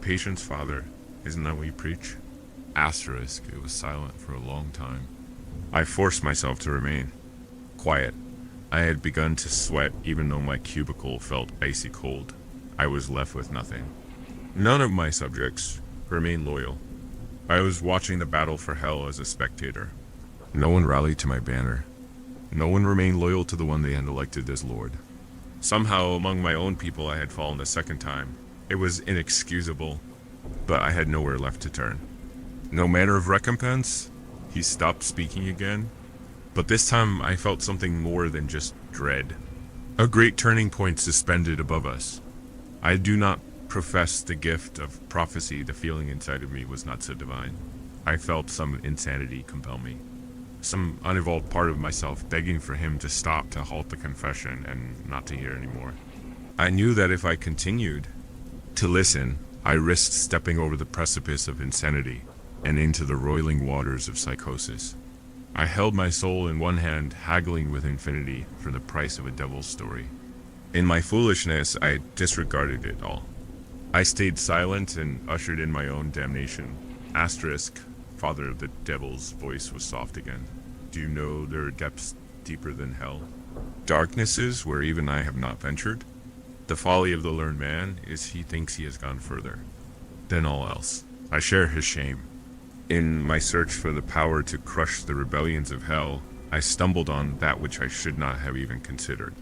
Patience, Father, isn't that what you preach? Asterisk. It was silent for a long time. I forced myself to remain quiet. I had begun to sweat even though my cubicle felt icy cold. I was left with nothing. None of my subjects remained loyal. I was watching the battle for hell as a spectator. No one rallied to my banner. No one remained loyal to the one they had elected as Lord. Somehow, among my own people, I had fallen a second time. It was inexcusable, but I had nowhere left to turn. No manner of recompense? He stopped speaking again, but this time I felt something more than just dread. A great turning point suspended above us. I do not profess the gift of prophecy. The feeling inside of me was not so divine. I felt some insanity compel me. Some unevolved part of myself begging for him to stop, to halt the confession, and not to hear anymore. I knew that if I continued to listen, I risked stepping over the precipice of insanity and into the roiling waters of psychosis. I held my soul in one hand, haggling with infinity for the price of a devil's story. In my foolishness, I disregarded it all. I stayed silent and ushered in my own damnation. Asterisk. Father of the devil's voice was soft again. Do you know there are depths deeper than hell? Darknesses where even I have not ventured? The folly of the learned man is he thinks he has gone further than all else. I share his shame. In my search for the power to crush the rebellions of hell, I stumbled on that which I should not have even considered.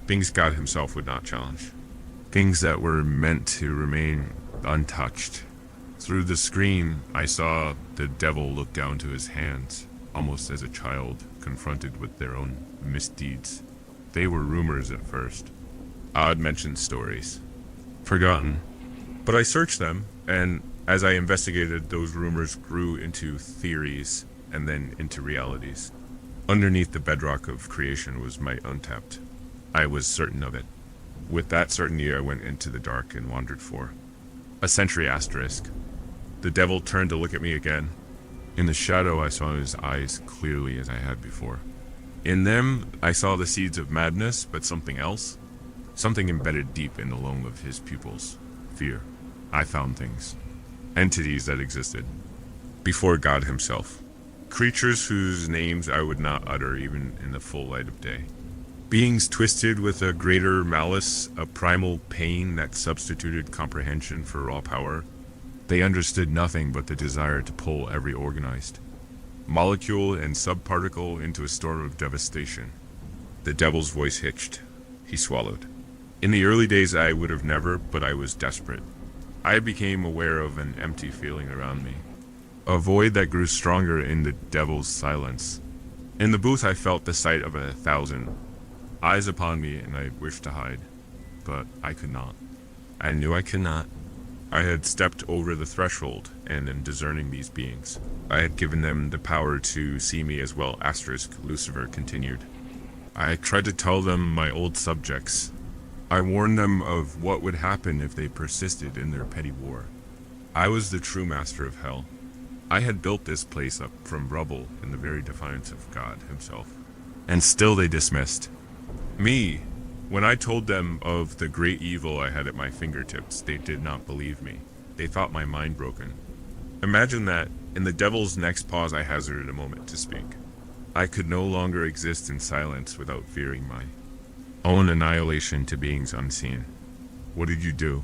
Things God himself would not challenge. things that were meant to remain untouched. Through the screen, I saw the devil look down to his hands, almost as a child confronted with their own misdeeds. They were rumors at first, odd-mentioned stories, forgotten. But I searched them, and as I investigated, those rumors grew into theories and then into realities. Underneath the bedrock of creation was my untapped. I was certain of it. With that certainty, I went into the dark and wandered for a century asterisk. The devil turned to look at me again. In the shadow, I saw his eyes clearly as I had before. In them, I saw the seeds of madness, but something else. Something embedded deep in the loam of his pupils. Fear. I found things. Entities that existed. Before God himself. Creatures whose names I would not utter even in the full light of day. Beings twisted with a greater malice, a primal pain that substituted comprehension for raw power. They understood nothing but the desire to pull every organized molecule and subparticle into a storm of devastation. The devil's voice hitched. He swallowed. In the early days I would have never, but I was desperate. I became aware of an empty feeling around me. A void that grew stronger in the devil's silence. In the booth I felt the sight of 1,000 eyes upon me, and I wished to hide. But I could not. I knew I could not. I had stepped over the threshold, and in discerning these beings, I had given them the power to see me as well. Lucifer continued. I tried to tell them my old subjects. I warned them of what would happen if they persisted in their petty war. I was the true master of hell. I had built this place up from rubble in the very defiance of God himself. And still they dismissed me. When I told them of the great evil I had at my fingertips, they did not believe me. They thought my mind broken. Imagine that, in the devil's next pause I hazarded a moment to speak. I could no longer exist in silence without fearing my own annihilation to beings unseen. What did you do?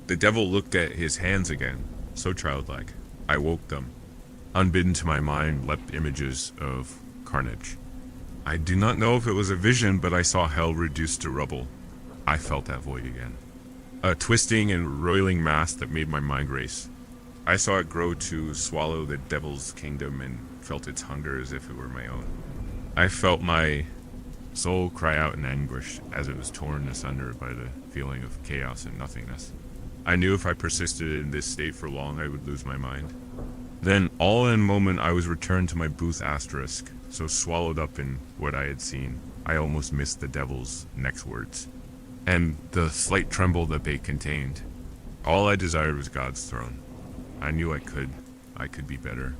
The devil looked at his hands again, so childlike. I woke them. Unbidden to my mind leapt images of carnage. I do not know if it was a vision, but I saw hell reduced to rubble. I felt that void again. A twisting and roiling mass that made my mind race. I saw it grow to swallow the devil's kingdom and felt its hunger as if it were my own. I felt my soul cry out in anguish as it was torn asunder by the feeling of chaos and nothingness. I knew if I persisted in this state for long, I would lose my mind. Then, all in a moment, I was returned to my booth asterisk, so swallowed up in what I had seen, I almost missed the devil's next words, and the slight tremble that they contained. All I desired was God's throne. I knew I could be better.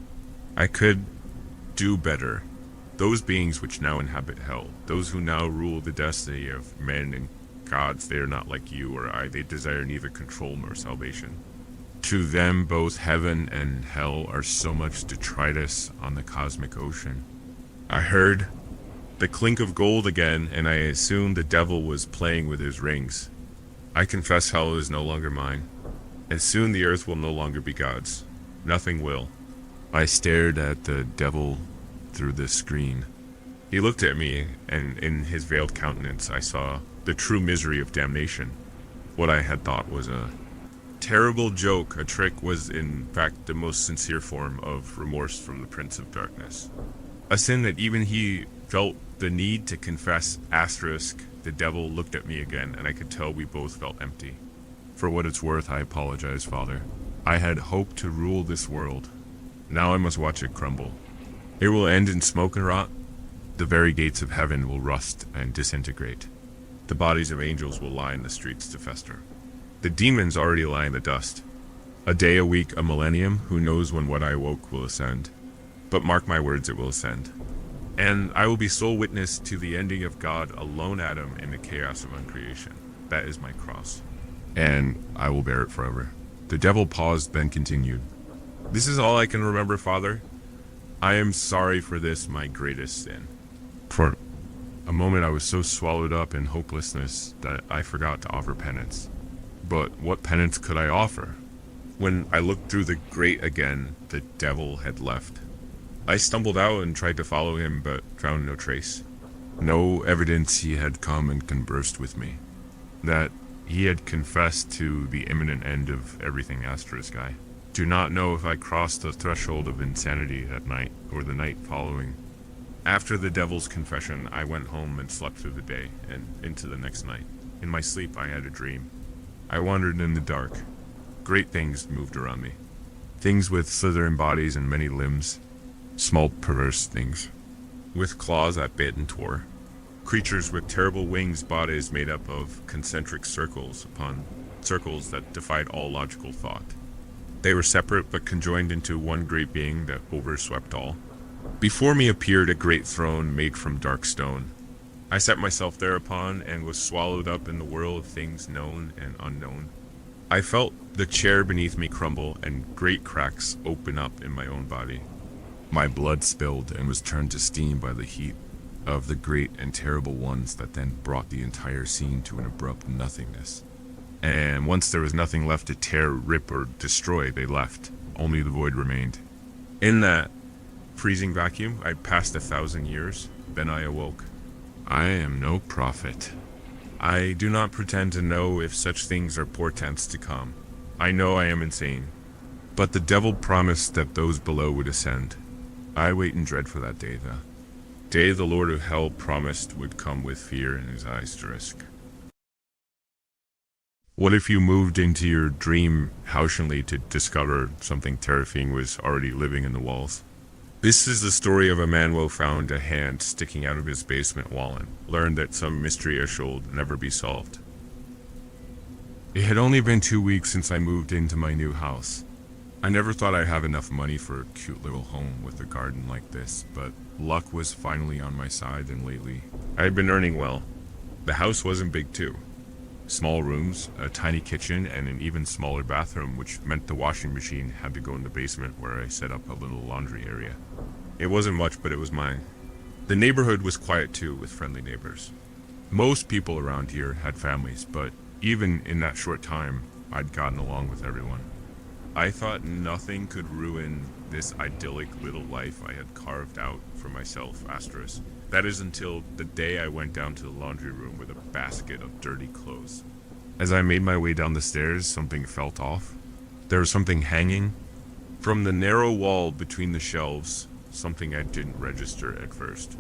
I could do better. Those beings which now inhabit hell, those who now rule the destiny of men and gods, they are not like you or I. They desire neither control nor salvation. To them, both heaven and hell are so much detritus on the cosmic ocean. I heard the clink of gold again, and I assumed the devil was playing with his rings. I confess hell is no longer mine, and soon the earth will no longer be God's. Nothing will. I stared at the devil through the screen. He looked at me, and in his veiled countenance I saw the true misery of damnation. What I had thought was a terrible joke, a trick, was in fact the most sincere form of remorse from the Prince of Darkness. A sin that even he felt the need to confess. The devil looked at me again, and I could tell we both felt empty. For what it's worth, I apologize, Father. I had hoped to rule this world. Now I must watch it crumble. It will end in smoke and rot. The very gates of heaven will rust and disintegrate. The bodies of angels will lie in the streets to fester. The demons already lie in the dust. A day, a week, a millennium, who knows when what I awoke will ascend. But mark my words, it will ascend. And I will be sole witness to the ending of God, a lone atom in the chaos of uncreation. That is my cross. And I will bear it forever. The devil paused, then continued. This is all I can remember, Father. I am sorry for this, my greatest sin. For a moment I was so swallowed up in hopelessness that I forgot to offer penance. But what penance could I offer? When I looked through the grate again, the devil had left. I stumbled out and tried to follow him, but found no trace. No evidence he had come and conversed with me. That He had confessed to the imminent end of everything asterisk. I do not know if I crossed the threshold of insanity that night or the night following. After the devil's confession, I went home and slept through the day and into the next night. In my sleep, I had a dream. I wandered in the dark. Great things moved around me. Things with slithering bodies and many limbs. Small, perverse things. With claws that bit and tore. Creatures with terrible wings, bodies made up of concentric circles upon circles that defied all logical thought. They were separate but conjoined into one great being that overswept all. Before me appeared a great throne made from dark stone. I set myself thereupon and was swallowed up in the whirl of things known and unknown. I felt the chair beneath me crumble and great cracks open up in my own body. My blood spilled and was turned to steam by the heat of the great and terrible ones that then brought the entire scene to an abrupt nothingness. And once there was nothing left to tear, rip, or destroy, they left. Only the void remained. In that freezing vacuum, I passed 1,000 years. Then I awoke. I am no prophet. I do not pretend to know if such things are portents to come. I know I am insane. But the devil promised that those below would ascend. I wait in dread for that day, the day the Lord of Hell promised would come with fear in his eyes to risk. What if you moved into your dream housely to discover something terrifying was already living in the walls? This is the story of a man who found a hand sticking out of his basement wall and learned that some mystery shall never be solved. It had only been 2 weeks since I moved into my new house. I never thought I'd have enough money for a cute little home with a garden like this, but luck was finally on my side, and lately I had been earning well. The house wasn't big too. Small rooms, a tiny kitchen, and an even smaller bathroom, which meant the washing machine had to go in the basement where I set up a little laundry area. It wasn't much, but it was mine. The neighborhood was quiet too, with friendly neighbors. Most people around here had families, but even in that short time, I'd gotten along with everyone. I thought nothing could ruin this idyllic little life I had carved out for myself, asterisk. That is until the day I went down to the laundry room with a basket of dirty clothes. As I made my way down the stairs, something felt off. There was something hanging from the narrow wall between the shelves, something I didn't register at first.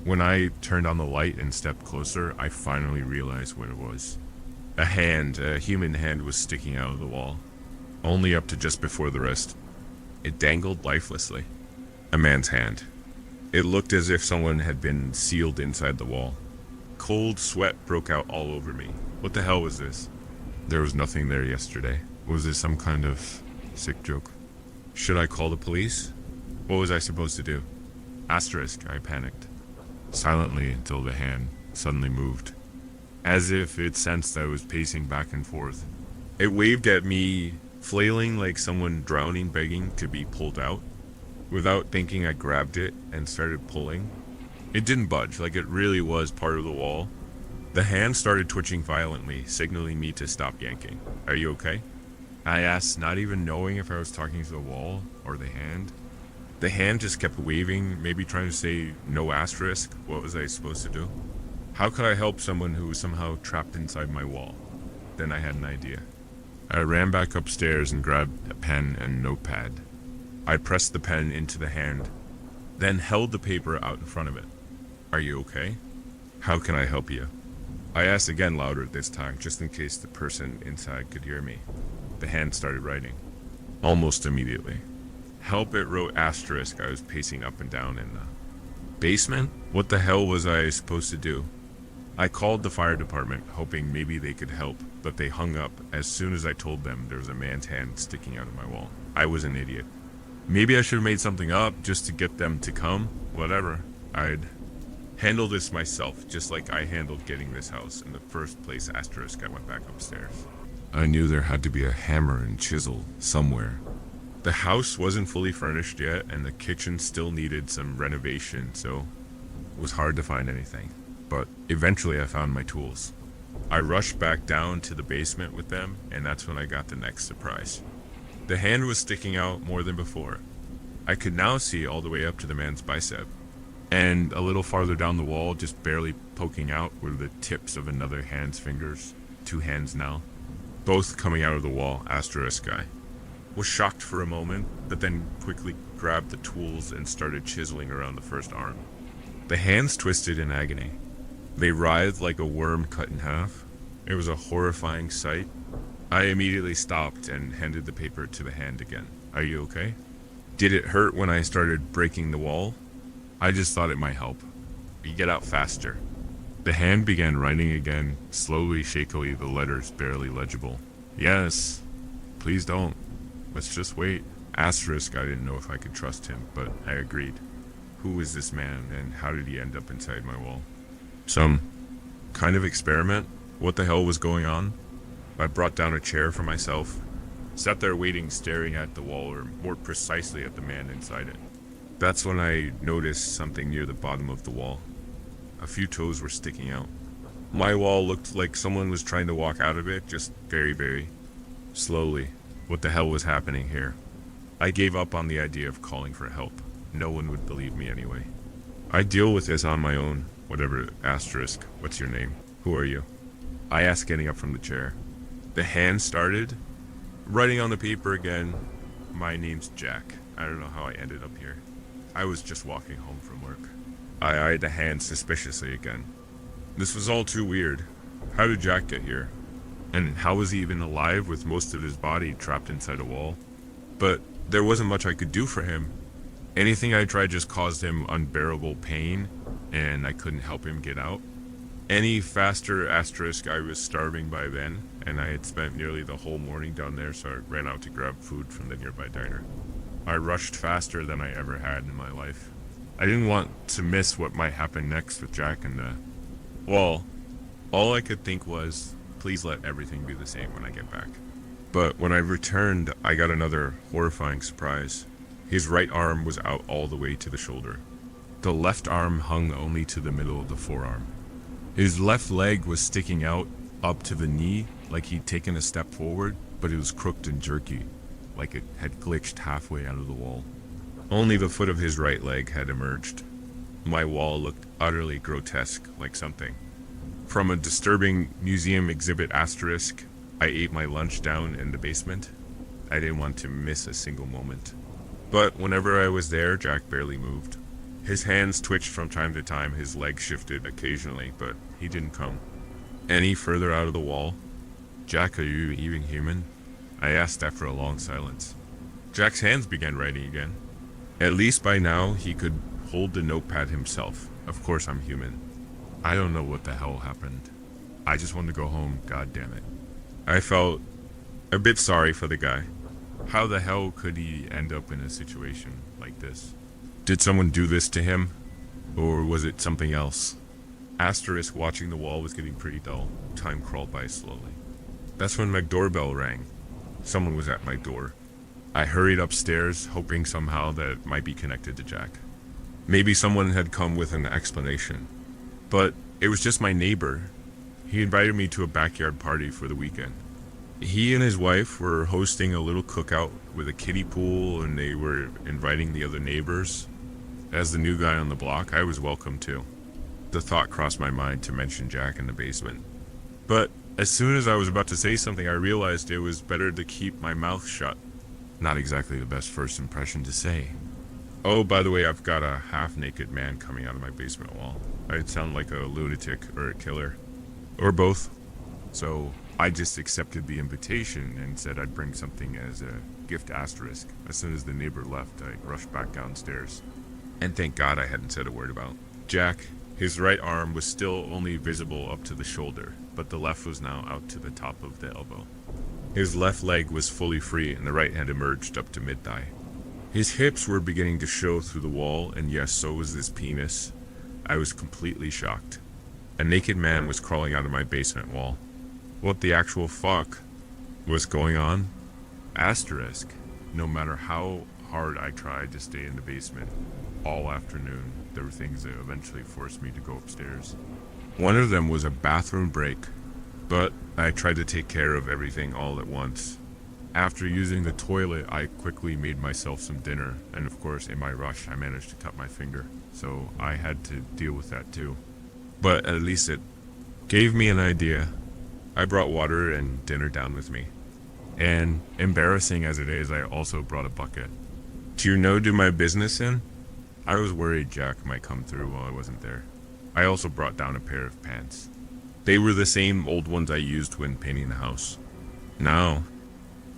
When I turned on the light and stepped closer, I finally realized what it was. A hand, a human hand, was sticking out of the wall. Only up to just before the wrist. It dangled lifelessly. A man's hand. It looked as if someone had been sealed inside the wall. Cold sweat broke out all over me. What the hell was this? There was nothing there yesterday. Was this some kind of sick joke? Should I call the police? What was I supposed to do? Asterisk, I panicked. Silently until the hand suddenly moved. As if it sensed I was pacing back and forth. It waved at me, flailing like someone drowning, begging to be pulled out. Without thinking, I grabbed it and started pulling. It didn't budge, like it really was part of the wall. The hand started twitching violently, signaling me to stop yanking. Are you okay? I asked, not even knowing if I was talking to the wall or the hand. The hand just kept waving, maybe trying to say no, asterisk. What was I supposed to do? How could I help someone who was somehow trapped inside my wall? Then I had an idea. I ran back upstairs and grabbed a pen and notepad. I pressed the pen into the hand, then held the paper out in front of it. Are you okay? How can I help you? I asked again, louder this time, just in case the person inside could hear me. The hand started writing. Almost immediately. Help, it wrote asterisk. I was pacing up and down in the basement. What the hell was I supposed to do? I called the fire department, hoping maybe they could help, but they hung up as soon as I told them there was a man's hand sticking out of my wall. I was an idiot. Maybe I should have made something up just to get them to come. Whatever. I'd handle this myself, just like I handled getting this house in the first place, asterisk. I went back upstairs. I knew there had to be a hammer and chisel somewhere. The house wasn't fully furnished yet, and the kitchen still needed some renovation, so it was hard to find anything. But eventually I found my tools. I rushed back down to the basement with them, and that's when I got the next surprise. The hand was sticking out more than before. I could now see all the way up to the man's bicep. And a little farther down the wall, just barely poking out, were the tips of another hand's fingers. 2 hands now, both coming out of the wall, asterisk guy. Was shocked for a moment, but then quickly grabbed the tools and started chiseling around the first arm. The hands twisted in agony. They writhed like a worm cut in half. It was a horrifying sight. I immediately stopped and handed the paper to the hand again. Are you okay? Did it hurt when I started breaking the wall? I just thought it might help. You get out faster. The hand began writing again, slowly, shakily, the letters barely legible. Yes. Please don't. Let's just wait. Asterisk, I didn't know if I could trust him, but I agreed. Who was this man, and how did he end up inside my wall? Some kind of experiment? What the hell was going on? I brought down a chair for myself, sat there waiting, staring at the wall, or more precisely at the man inside it. That's when I noticed something near the bottom of the wall. A few toes were sticking out. My wall looked like someone was trying to walk out of it, just very, very slowly. What the hell was happening here? I gave up on the idea of calling for help. No one would believe me anyway. I deal with this on my own. Whatever, asterisk. What's your name? Who are you? I asked, getting up from the chair. The hand started writing on the paper again. My name's Jack. I don't know how I ended up here. I was just walking home from work. I eyed the hand suspiciously again. This was all too weird. How did Jack get here? And how was he even alive with most of his body trapped inside a wall? But there wasn't much I could do for him. Anything I tried just caused him unbearable pain, and I couldn't help him get out. Any faster, asterisk, I was starving by then, and I had spent nearly the whole morning down there, so I ran out to grab food from the nearby diner. I rushed faster than I ever had in my life. I didn't want to miss what might happen next with Jack and the wall. All I could think was, please let everything be the same when I get back. But when I returned, I got another horrifying surprise. His right arm was out all the way to the shoulder. The left arm hung only to the middle of the forearm. His left leg was sticking out up to the knee, like he'd taken a step forward, but it was crooked and jerky, like it had glitched halfway out of the wall. Only the foot of his right leg had emerged. My wall looked utterly grotesque, like something from a disturbing museum exhibit, asterisk. I ate my lunch down in the basement. I didn't want to miss a single moment. But whenever I was there, Jack barely moved. His hands twitched from time to time, his legs shifted occasionally, but he didn't come any further out of the wall. Jack, are you even human? I asked after a long silence. Jack's hands began writing again. At least by now, he could hold the notepad himself. Of course I'm human. I don't know what the hell happened. I just wanted to go home, god damn it. I felt a bit sorry for the guy. How the hell could he end up in a situation like this? Did someone do this to him? Or was it something else? Asterisk, watching the wall was getting pretty dull. Time crawled by slowly. That's when my doorbell rang. Someone was at my door. I hurried upstairs, hoping somehow that it might be connected to Jack. Maybe someone had come with an explanation. But it was just my neighbor. He invited me to a backyard party for the weekend. He and his wife were hosting a little cookout with a kiddie pool, and they were inviting the other neighbors. As the new guy on the block, I was welcome too. The thought crossed my mind to mention Jack in the basement. But as soon as I was about to say something, I realized it was better to keep my mouth shut. Not exactly the best first impression to say. Oh, by the way, I've got a half-naked man coming out of my basement wall. I'd sound like a lunatic or a killer. Or both. So I just accepted the invitation and said I'd bring something as a gift, asterisk. As soon as the neighbor left, I rushed back downstairs. And thank God I hadn't said a word about Jack. His right arm was still only visible up to the shoulder, but the left was now out to the top of the elbow. His left leg was fully free, and the right hand emerged up to mid-thigh. His hips were beginning to show through the wall, and yes, so was this penis. I was completely shocked. A naked man was crawling out of my basement wall. What the actual fuck was going on? Asterisk. No matter how hard I tried to stay in the basement all afternoon, there were things that eventually forced me to go upstairs. One of them was a bathroom break, but I tried to take care of everything all at once. After using the toilet, I quickly made myself some dinner, and of course, in my rush, I managed to cut my finger, so I had to deal with that too. But at least it gave me an idea. I brought water and dinner down with me. And embarrassing as it is, I also brought a bucket. Do you know do my business in? I was worried Jack might come through while I wasn't there. I also brought down a pair of pants. They were the same old ones I used when painting the house. Now,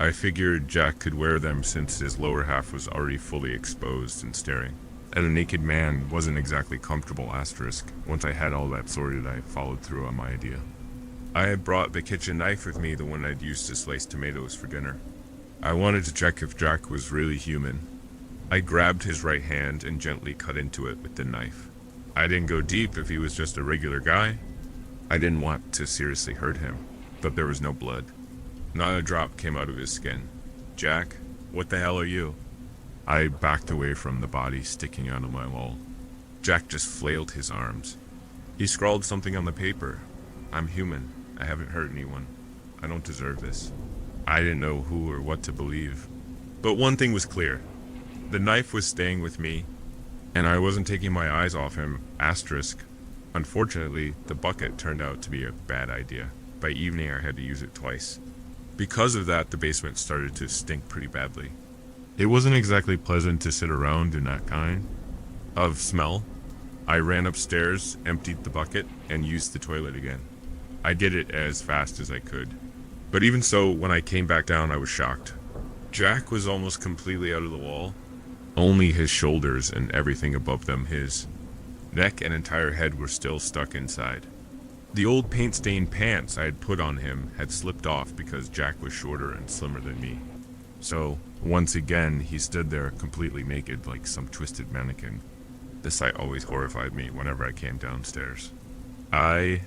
I figured Jack could wear them since his lower half was already fully exposed and staring. And a naked man wasn't exactly comfortable asterisk. Once I had all that sorted, I followed through on my idea. I had brought the kitchen knife with me, the one I'd used to slice tomatoes for dinner. I wanted to check if Jack was really human. I grabbed his right hand and gently cut into it with the knife. I didn't go deep if he was just a regular guy. I didn't want to seriously hurt him, but there was no blood. Not a drop came out of his skin. Jack, what the hell are you? I backed away from the body sticking out of my wall. Jack just flailed his arms. He scrawled something on the paper. I'm human. I haven't hurt anyone. I don't deserve this. I didn't know who or what to believe. But one thing was clear. The knife was staying with me, and I wasn't taking my eyes off him, asterisk. Unfortunately, the bucket turned out to be a bad idea. By evening, I had to use it twice. Because of that, the basement started to stink pretty badly. It wasn't exactly pleasant to sit around in that kind of smell. I ran upstairs, emptied the bucket, and used the toilet again. I did it as fast as I could. But even so, when I came back down, I was shocked. Jack was almost completely out of the wall. Only his shoulders and everything above them, his neck and entire head, were still stuck inside. The old paint-stained pants I had put on him had slipped off because Jack was shorter and slimmer than me. So, once again, he stood there completely naked like some twisted mannequin. The sight always horrified me whenever I came downstairs. I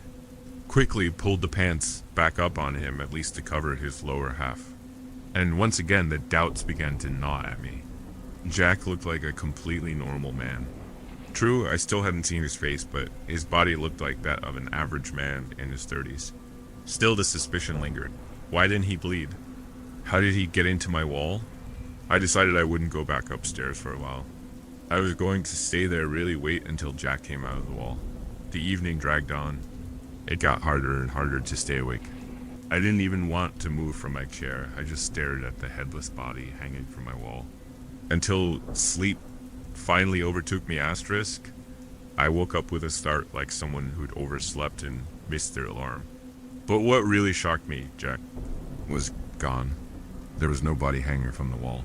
quickly pulled the pants back up on him, at least to cover his lower half. And once again, the doubts began to gnaw at me. Jack looked like a completely normal man. True, I still hadn't seen his face, but his body looked like that of an average man in his 30s. Still, the suspicion lingered. Why didn't he bleed? How did he get into my wall? I decided I wouldn't go back upstairs for a while. I was going to stay there, really wait until Jack came out of the wall. The evening dragged on. It got harder and harder to stay awake. I didn't even want to move from my chair. I just stared at the headless body hanging from my wall. Until sleep finally overtook me, asterisk. I woke up with a start like someone who'd overslept and missed their alarm. But what really shocked me, Jack was gone. There was no body hanging from the wall.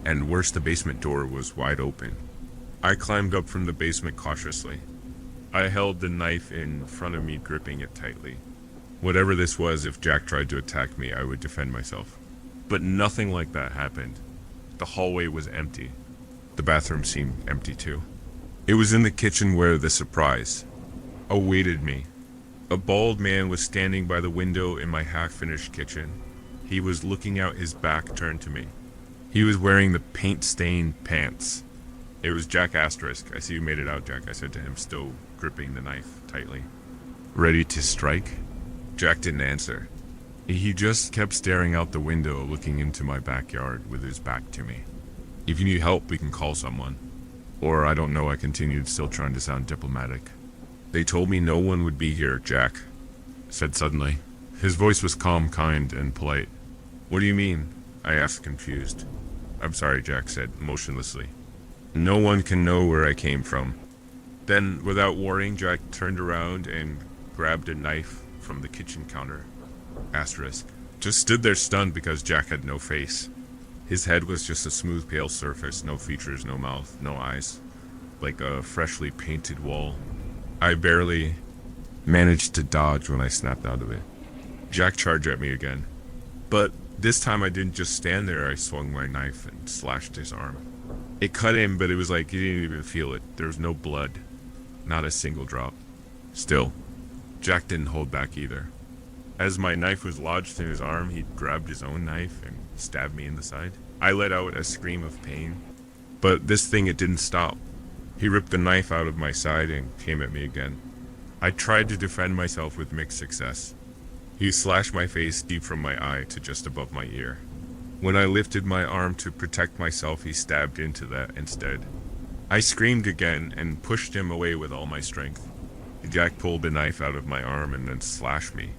And worse, the basement door was wide open. I climbed up from the basement cautiously. I held the knife in front of me, gripping it tightly. Whatever this was, if Jack tried to attack me, I would defend myself. But nothing like that happened. The hallway was empty. The bathroom seemed empty too. It was in the kitchen where the surprise awaited me. A bald man was standing by the window in my half-finished kitchen. He was looking out, his back turned to me. He was wearing the paint-stained pants. It was Jack asterisk. I see you made it out, Jack, I said to him, still gripping the knife tightly. Ready to strike? Jack didn't answer. He just kept staring out the window, looking into my backyard with his back to me. If you need help, we can call someone. Or I don't know, I continued, still trying to sound diplomatic. They told me no one would be here, Jack said suddenly. His voice was calm, kind, and polite. What do you mean? I asked, confused. I'm sorry, Jack said, motionlessly. No one can know where I came from. Then, without warning, Jack turned around and grabbed a knife from the kitchen counter. Asterisk. Just stood there stunned because Jack had no face. His head was just a smooth, pale surface, no features, no mouth, no eyes. Like a freshly painted wall. I barely managed to dodge when I snapped out of it. Jack charged at me again. But this time I didn't just stand there, I swung my knife and slashed his arm. It cut him, but it was like he didn't even feel it. There was no blood. Not a single drop. Still, Jack didn't hold back either. As my knife was lodged in his arm, he grabbed his own knife and stabbed me in the side. I let out a scream of pain. But this thing, it didn't stop. He ripped the knife out of my side and came at me again. I tried to defend myself with mixed success. He slashed my face deep from my eye to just above my ear. When I lifted my arm to protect myself, he stabbed into that instead. I screamed again and pushed him away with all my strength. Jack pulled the knife out of my arm and then slashed me.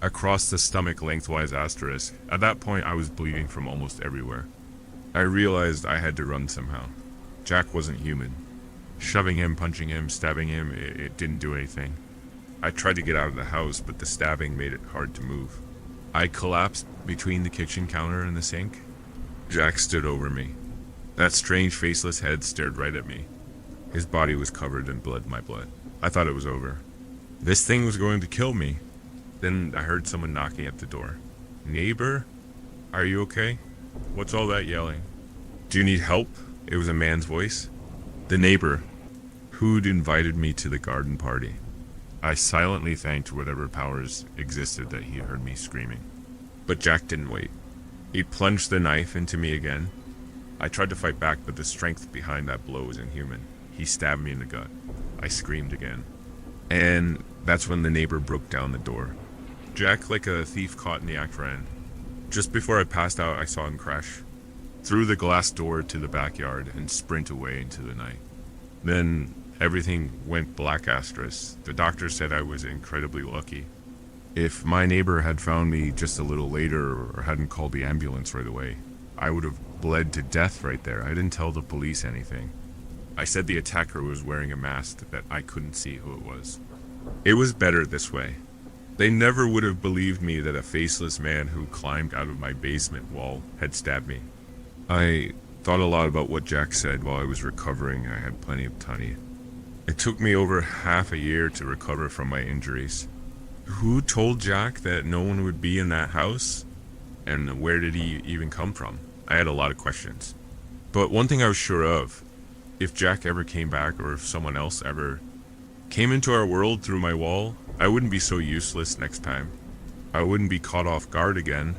across the stomach lengthwise asterisk. At that point, I was bleeding from almost everywhere. I realized I had to run somehow. Jack wasn't human. Shoving him, punching him, stabbing him, it didn't do anything. I tried to get out of the house, but the stabbing made it hard to move. I collapsed between the kitchen counter and the sink. Jack stood over me. That strange faceless head stared right at me. His body was covered in my blood. I thought it was over. This thing was going to kill me. Then I heard someone knocking at the door. Neighbor? Are you okay? What's all that yelling? Do you need help? It was a man's voice. The neighbor, who'd invited me to the garden party. I silently thanked whatever powers existed that he heard me screaming. But Jack didn't wait. He plunged the knife into me again. I tried to fight back, but the strength behind that blow was inhuman. He stabbed me in the gut. I screamed again. And that's when the neighbor broke down the door. Jack, like a thief caught in the act, ran. Just before I passed out, I saw him crash through the glass door to the backyard and sprint away into the night. Then everything went black asterisk. The doctor said I was incredibly lucky. If my neighbor had found me just a little later or hadn't called the ambulance right away, I would have bled to death right there. I didn't tell the police anything. I said the attacker was wearing a mask that I couldn't see who it was. It was better this way. They never would have believed me that a faceless man who climbed out of my basement wall had stabbed me. I thought a lot about what Jack said while I was recovering. I had plenty of time. It took me over half a year to recover from my injuries. Who told Jack that no one would be in that house? And where did he even come from? I had a lot of questions. But one thing I was sure of, if Jack ever came back or if someone else ever came into our world through my wall, I wouldn't be so useless next time. I wouldn't be caught off guard again.